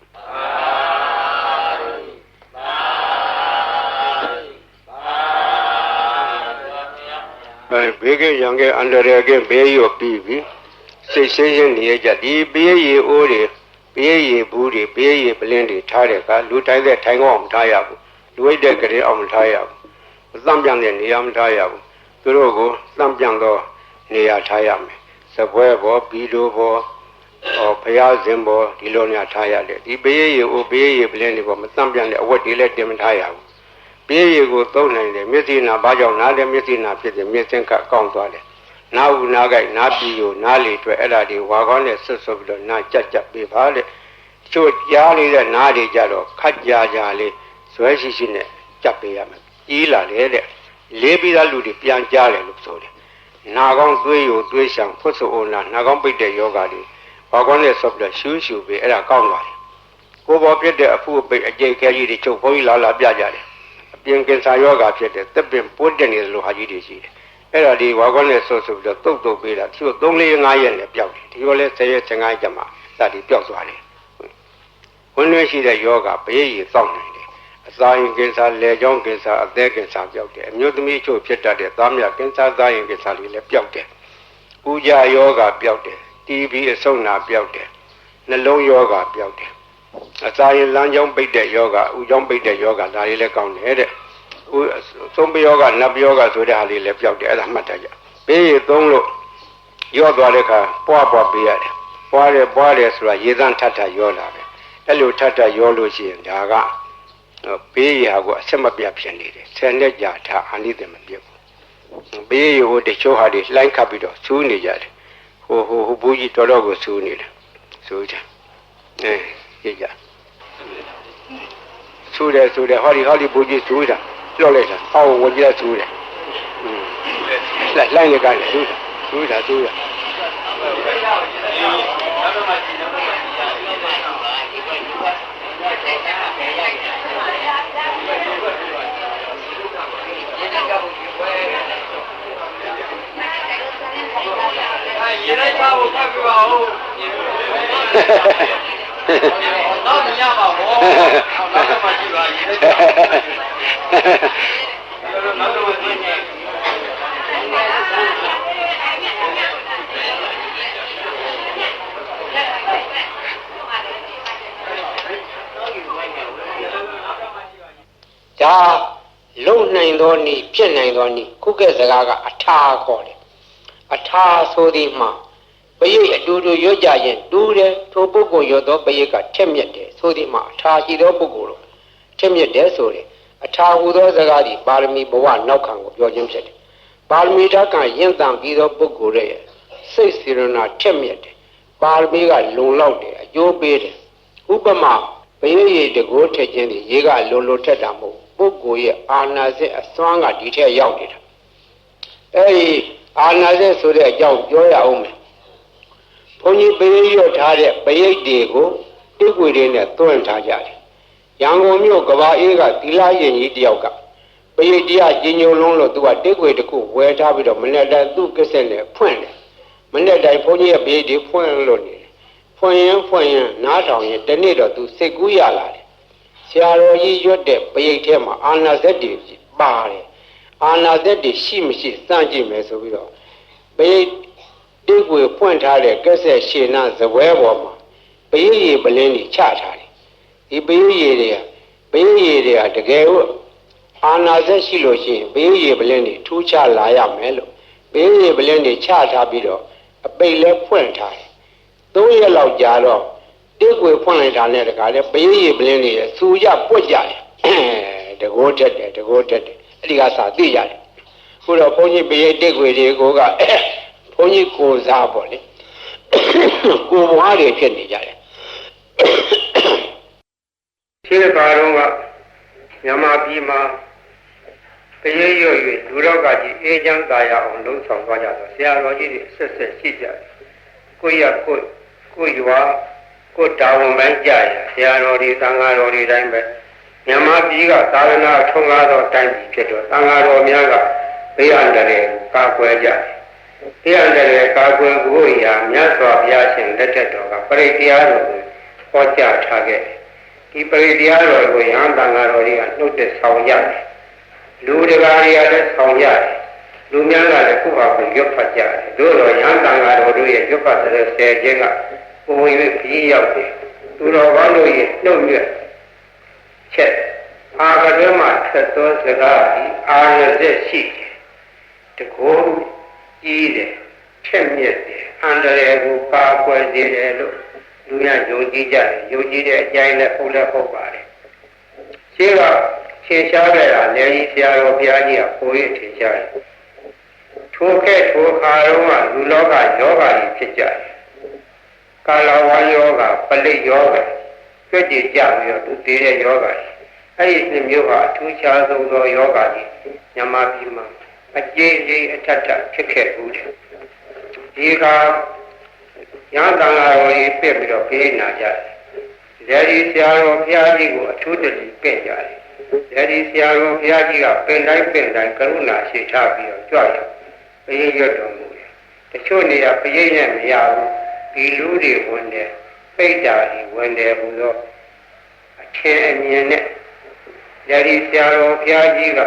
ဘေးကရံကအန္တရာယ်ကဘေးရောပြီးပြီစိတ်ရှင်းရှင်းနေကြဒီဘေးရီအိုးတွေဘေးရီဘူးတွေဘေးရီပလင်းတွေထားတဲ့ကလူတိုင်းတဲ့ထိုင်ကောင်းမထားရဘူးလူဝိတ်တဲ့ကလေးအောင်မထားရဘူးသံပြန်တဲ့နေရာမထားရဘူးသူတို့ကိုသံပြန်တော့နေရာထားရမယ်စပွဲဘောဘီလိုဘောဘုရားရှင်ဘောဒီလိုများထားရတယ်ဒီဘေးရီအိုးဘေးရီပလင်းတွေဘောမသံပြန်တဲ့အဝတ်တွေလည်းတင်မထားရဘူးဘေးရီကိုသုံးနိုင်တယ်မျက်စိနာဘာကြောင့်နားတယ်မျက်စိနာဖြစ်တယ်မျက်စင်းကကောင်းသွားတယ်နားဦးနားကြိုက်နားပြီးကိုနားလေတွေ့အဲ့ဒါဒီဝါကောင်းနဲ့ဆွတ်ဆွတ်ပြီးတော့နားကြက်ပေးပါတဲ့ချို့ကြားလေးတဲ့နားတွေကြတော့ခက်ကြလေးဇွဲရှိရှိနဲ့ကြက်ပေးရမယ်ကြီးလာတယ်တဲ့လေးပြီးသားလူတွေပြန်ကြားတယ်လို့ဆိုတယ်နာကောင်းသွေးကိုသွေးရှောင်ဖွတ်ဆိုအိုနာနာကောင်းပိတ်တဲ့ယောဂါတွေဝါကောင်းနဲ့ဆွတ်ပြီးတော့ရှူးရှူပေးအဲ့ဒါကောင်းသွားတယ်ကိုယ်ပေါ်ပြတဲ့အဖူအပိတ်အကျိတ်ခဲကြီးတွေချုပ်ဘုန်းကြီးလာပြကြတယ်အပြင်ကင်ဆာယောဂါဖြစ်တဲ့သက်ပင်ပိုးတက်နေတယ်လို့ဟာကြီးတွေရှိတယ်အဲ့ဒါဒီဝါကောနဲ့ဆွပြီးတော့တုတ်ပေးတာသူတို့3-4-5ရက်နဲ့ပျောက်တယ်ဒီလိုလဲ10ရက်15ရက်ကျမှစသည်ပျောက်သွားတယ်ဝင်ရွှေရှိတဲ့ယောဂဘေးရီစောင့်နိုင်တယ်အစာရင်ကင်ဆာလေကြောင်းကင်ဆာအသက်ကင်ဆာပျောက်တယ်အမျိုးသမီးချို့ဖြစ်တတ်တဲ့သားမြကင်ဆာသားရင်ကင်ဆာလေးလည်းပျောက်တယ်ဥကြယောဂပျောက်တယ် TB အဆုတ်နာပျောက်တယ်နှလုံးယောဂပျောက်တယ်အစာရင်လမ်းကြောင်းပိတ်တဲ့ယောဂဥကြောင်းပိတ်တဲ့ယောဂဒါလေးလည်းကောင်းတယ်တဲ့သုံးပယောဂနတ်ပယောဂဆိုတဲ့ဟာလေးလည်းပျောက်တယ်အဲ့ဒါမှတ်ထားကြဘေးရီသုံးလို့ရော့သွားတဲ့အခါပွားပေးရတယ်ပွားတယ်ဆိုတာရေသန့်ထပ်ရောလာပဲအဲ့လိုထပ်ရောလို့ရှိရင်ဒါကဘေးရီဟာကိုအဆက်မပြတ်ဖြစ်နေတယ်10နှစ်ကြာထားအာနိသင်မပြတ်ဘူးဘေးရီဟိုတချို့ဟာတွေလှိုင်းခတ်ပြီးတော့ဆူးနေကြတယ်ဟိုဘူးကြီးတော်ကိုဆူးနေတယ်ဆူးကြကြည့်ကြဆူးတယ်ဟောဒီဘူးကြီးဆူးတာပြောလိုက်တာဟောဝကြည့်ဆူးတယ်လိုက်နေကြတယ်ဆူးတာ ရေလိုက်ပါဘူးဖတ်ပြပါဦးတော့ညပါဘောနောက်မှကြည့်ပါရေလိုက်ပါနောက်တော့သိနေဒါလုံနိုင်သောနည်းဖြစ်နိုင်သောနည်းခုကဲ့စကားကအထာခေါ်တယ်အထာဆိုသည်မှာပရိတ်အတူတူရွတ်ကြရင်တူးတယ်ထိုပုဂ္ဂိုလ်ရွတ်သောပရိတ်ကထက်မြက်တယ်ဆိုသည်မှာအထာရှိသောပုဂ္ဂိုလ်တို့ထက်မြက်တယ်ဆိုတယ်အထာဟူသောစကားသည်ပါရမီဘဝနောက်ခံကိုပြောခြင်းဖြစ်တယ်ပါရမီဓာတ်ကရင့်တန်ပြီးသောပုဂ္ဂိုလ်ရဲ့စိတ်စေရနာထက်မြက်တယ်ပ ပါရမီကလုံလောက်တယ်အကျိုးပေးတယ်ဥပမာဘယရေတကိုးထက်ခြင်းဒီရေကလုံထက်တာမဟုတ်ပုဂ္ဂိုလ်ရဲ့အာနာစက်အစွမ်းကဒီထက်ရောက်နေတာအဲဒီအာနာစက်ဆိုတဲ့အကြောင်းပြောရအောင်မယ်ဘုန်းကြီးဘယရွတ်ထားတဲ့ဘယိတ်တွေကိုတိကွေတွေနဲ့သွင်းထားကြတယ်ရန်ကုန်မြို့ကဘာအေးကသီလရင်ကြီးတယောက်ကဘယိတ်တရားကြီးညိုလုံးလို့သူကတိကွေတစ်ခုဝယ်ထားပြီးတော့မနေ့တိုင်းသူ့ကစ္စက်နဲ့ဖွင့်တယ်မနေ့တိုင်းဘုန်းကြီးရဲ့ဘယိတ်တွေဖွင့်လို့နေတယ်ဖွင့်ရင်နားထောင်ရင်တနေ့တော့သူစိတ်ကူးရလာတယ်ဆရာတော်ကြီးရွတ်တဲ့ပရိတ်ထဲမှာအာနာစက်တွေပါတယ်အာနာစက်တွေရှိမရှိစမ်းကြည့်မယ်ဆိုပြီးတော့ပရိတ်တိကွေဖွင့်ထားတဲ့ကက်ဆက်ရှည်နာဇပွဲပေါ်မှာပရိတ်ရေပလင်းတွေချထားတယ်ဒီပရိတ်ရေတွေကတကယ်လို့အာနာစက်ရှိလို့ရှိရင်ပရိတ်ရေပလင်းတွေထူးခြားလာရမယ်လို့ပရိတ်ရေပလင်းတွေချထားပြီးတော့အပိတ်လဲဖွင့်ထားတယ်3ရက်လောက်ကြာတော့တိကွေဖွင့်လိုက်တာနဲ့တခါလဲပရိတ်ရေပလင်းတွေစူကြပွက်ကြတယ်တကိုးတက်တယ်အဲ့ဒီကစာသိရတယ်ခုတော့ဘုန်းကြီးပရိတ်တိကွေတွေကိုကဘုန်းကြီးကိုစားပေါ့လေကိုဘွားတွေဖြစ်နေကြတယ်ရှင်းပါတော့ကမြန်မာပြည်မှာပရိတ်ရွတ်၍လူတော်ကကြီးအေးချမ်းသာရအောင်လှုံ့ဆော်သွားကြတော့ဆရာတော်ကြီးတွေဆက်ရှိကြတယ်ကိုရွာကိုတာဝန်ပိုင်းကြရဆရာတော်ဒီသံဃာတော်ဒီတိုင်းပဲမြန်မာပြည်ကသာသနာထုံးကားသောတိုင်းပြည်ဖြစ်တော့သံဃာတော်များကဘေးအန္တရာယ်ကာကွယ်ကြတယ်ဘေးအန္တရာယ်ကာကွယ်ဖို့ရာမြတ်စွာဘုရားရှင်လက်ထက်တော်ကပရိတရားတော်ကိုဟောကြားထားခဲ့တယ်ဒီပရိတရားတော်ကိုယဟန်သံဃာတော်တွေကနှုတ်သက်ဆောင်ရတယ်လူတကာတွေကလည်းဆောင်ရတယ်လူများကလည်းခုဟာကိုရွတ်ဖတ်ကြတယ်တို့တော့ယဟန်သံဃာတော်တို့ရဲ့ရွတ်ဖတ်တဲ့ဆယ်ခြင်းကပုံဝင်ခရီးရောက်တယ်သူတော်ဘာလို့ရဲ့နှုတ်ရွတ်ချက်အာကတွဲမှာဆက်သောစကားဒီအာရဇက်ရှိတယ်တကောကြီးတယ်ချက်မြက်တယ်အန္တရာယ်ကိုပါကွယ်စေတယ်လို့လူများယုံကြည်ကြတယ်ယုံကြည်တဲ့အကြိုင်းနဲ့ဟုတ်ပါတယ်ရှင်းကရှင်းရှားခဲ့တာလည်းကြီးဆရာတော်ဘုရားကြီးကပိုရထင်ရှားတယ်ထိုခါတော့လူလောကယောဂါကြီးဖြစ်ကြတယ်ကာလဝါယောဂါပလိတ်ယောဂါကြွကြကြပြီးတော့သူတည်တဲ့ယောဂါကြီးအဲ့ဒီမျိုးဟာအထူးခြားဆုံးသောယောဂါကြီးမြန်မာပြည်မှာအကျေးကြီးအထက်ထဖြစ်ခဲ့ဘူးတယ်ဒီကရဟန်းသံဃာတော်ကြီးပြည့်ပြီးတော့ပြေးနာကြတယ်ဒီဆရာတော်ဘုရားကြီးကိုအထူးတည်းပြည့်ကြတယ်ဒီဆရာတော်ဘုရားကြီးကပင်တိုင်းကရုဏာရှိထားပြီးတော့ကြွရပရိရွတ်တော်မူတယ်တချို့နေရာပရိနဲ့မရဘူးဒီလူတွေဝင်တယ်ပိတ်တာတွေဝင်တယ်ဘုသောအထင်အမြင်နဲ့ဒီဆရာတော်ဘုရားကြီးက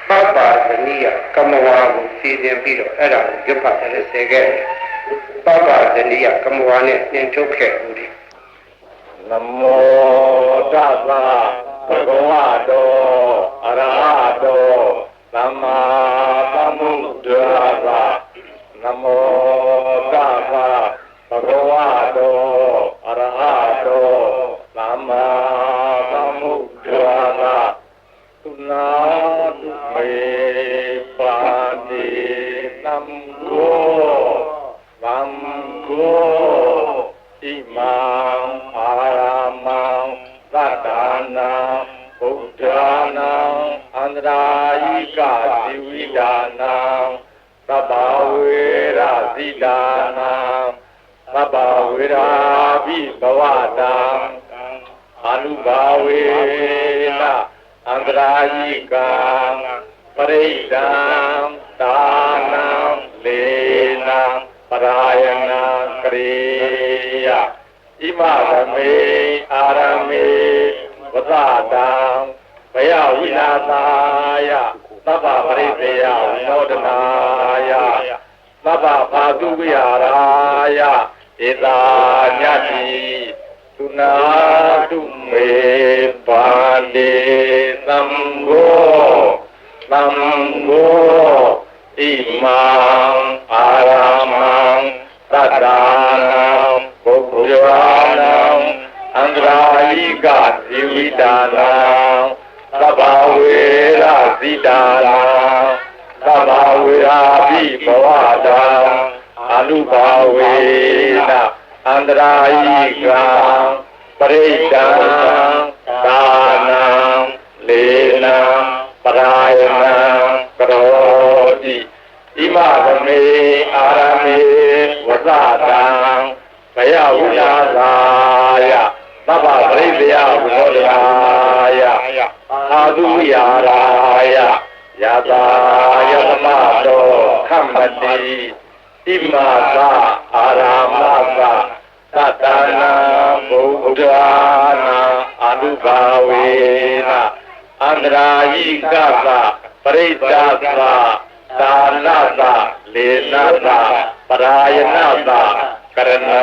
ပပဇနိယကမဝါကိုစီစဉ်ပြီးတော့အဲ့ဒါကိုရွတ်ဖတ်တယ်ဆဲခဲ့တယ်ပပဇနိယကမဝါနဲ့သင်ထုတ်ခဲ့ဦးတယ်နမောတသဗ္ဗဂဝတောအရဟတောသမ္မာသမ္ဗုဒ္ဓါနမောတသဗ္ဗဂဝတောအရဟတောသမ္မာသမ္ဗုဒ္ဓါသုနာတုမေပါတိသံဃောသံဃောဣမံအာရမံသတ္တနာဗုဒ္ဓနာအန္တရာယိကဇီဝိဒါနာသဗ္ဗဝေရဇိဒါနာသဗ္ဗဝေရာဘိဘဝတံအနုဘာဝေနအန္တရာယိကံပရိဒံဒါနံလေနံပရာယနာကရိယဣမရမေအာရမေဝသတံဘယဝိနာသာယသဗ္ဗပရိသေယဝိနောဒနာယသဗ္ဗဖာတုဝိဟာရာယဧတာညတိသုနာတုမေပါတိသံဃောသံဃောဣမံအာရမံသတ္တနာဗုဒ္ဓနာအန္တရာယိကဇီဝိဒါနာသဗ္ဗဝေရဇိဒါနာသဗ္ဗဝေရာဘိဘဝတံအ နုဘာဝေနအန္တရာယိကံပရိဒံဒါနံလေနံပရာယနံကရောတိဣမသမေအာရမေဝဇတံဘယဝိလာသာယသဗ္ဗပရိသေယဝိနောဒရာယအာသုယာရာယယတာယသမတောခမ္မတိဣမသအာရာမသသတ္တနာဘုဒ္ဓနာအနုဘာဝေနအန္တရာယိကသပရိစ္ဆာသဒါနသလေနသပရာယနသကရဏံ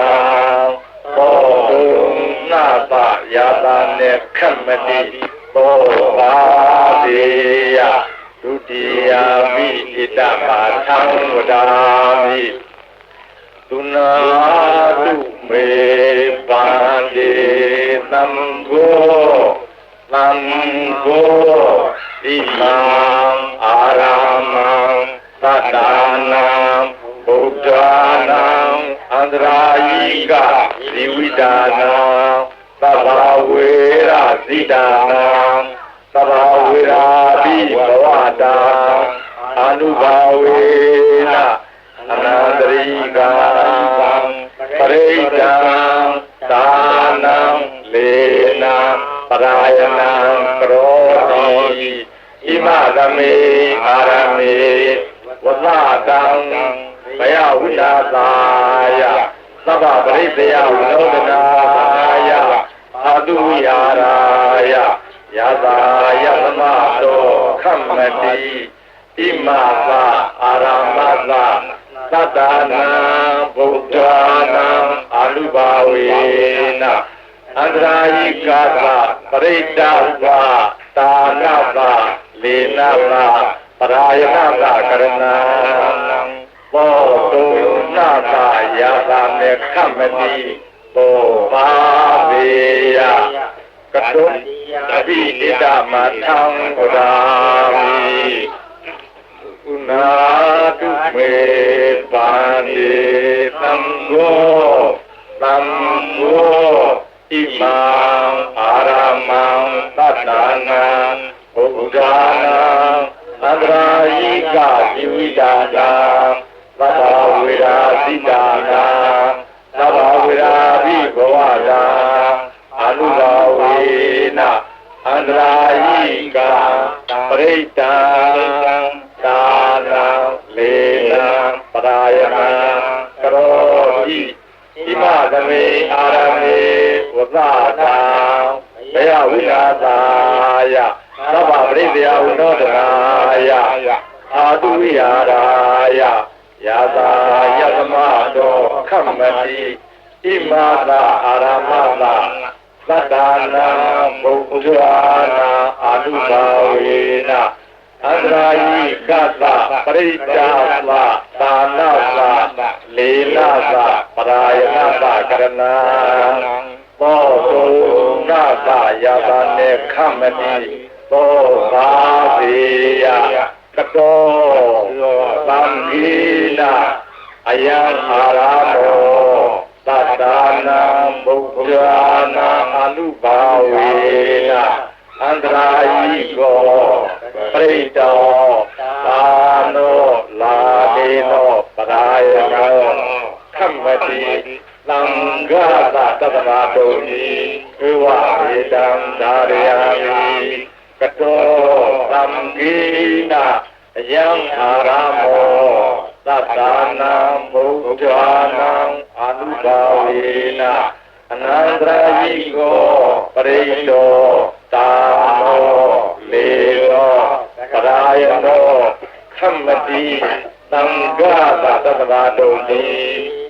ဘောဓုနာသယာတာနေခမ္မတိဘောဘာဒေယဒုတိယမိဣတမာသံဝဒာမိသုနာတုမေပန္တိသံဃောသံဃောဣမံအာရမံသတ္တနာဗုဒ္ဓနာအန္တရာယိကဇီဝိဒါနာသဗ္ဗဝေရဇိဒါနာသဗ္ဗဝေရာပိဘဝတာအနုဘာဝေနအနန္တရိကံပရိဒံဒါနံလေနံပရာယနံကရောတိဣမသမေအာရမေဝဇတံဘယဝိလာသာယသဗ္ဗပရိသေယဝိနောဒနာယအာတုယာရာယယတာယသမတောခမ္မတိဣမသအာရမသသတ္တနာဗုဒ္ဓနာအာနုဘာဝေနအန္တရာယိကသပရိဒ္ဒသဒါနသလေနသပရာယနသကရဏံဘောဓုနာသယာတာမေခမ္မတိဘောဘာဝေယကတုအဘိဣဒမထံဝဒာမိဥနာတုမေပန္တိသံဃောသံဃောဣမံအာရမံသတ္တနာဘုဒ္ဓနာအန္တရာယိကဇီဝိဒါနာသဗ္ဗဝေရာဇိဒါနာသဗ္ဗဝေရာပိဘဝတာအနုဘာဝေနအန္တရာယိကပရိဒံဒါနံလေနံပရာယနံကရောတိဣမသမေအာရမေဝဇတံဘယဝိလာသာယသဗ္ဗပရိသေယဝိနောဒနာယအာတုယာရာယယတာယသမတောခမ္မတိဣမသအာရမသသတ္တနာဘုဒ္ဓနာအာနုဘာဝေနအန္တရာယိကသပရိစ္ဆာသဒါနသလေနသပရာယနသကရဏံဘောဓုနာသယာတာနေခမ္မတိဘောဘာဝေယကတောသံဃိနာအယံအာရမောသတ္တနာဘုဒ္ဓနာအနုဘာဝေနအန္တရာယိကောပရိတောသာနောလာဒေနောပရာယနောခမ္မတိသံဃာသတ္တဗာတုံဤဧဝေတံဒါရယာမိကတောသံဃိနာအယံအာရမောသတ္တနာဘုဒ္ဓနာအနုဘာဝေနအနန္တရာယိကောပရိတောသာနောလေနောပရာယနောခမ္မတိသံဃာသတ္တဗာတုံတိ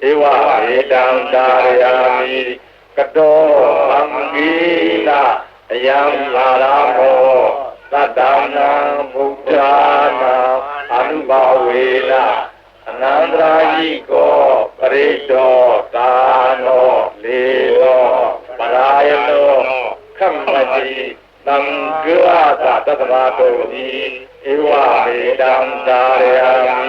ဧဝေတံဒါရယာမိကတောသံဃိနာအယံအာရမောသတ္တနာဘုဒ္ဓနာအနုဘာဝေနအနန္တရာယိကောပရိတောသာနောလေနောပရာယနောခမ္မတိသံဃာသတ္တဗာတုံတိဧဝမေတံဒါရယာမိ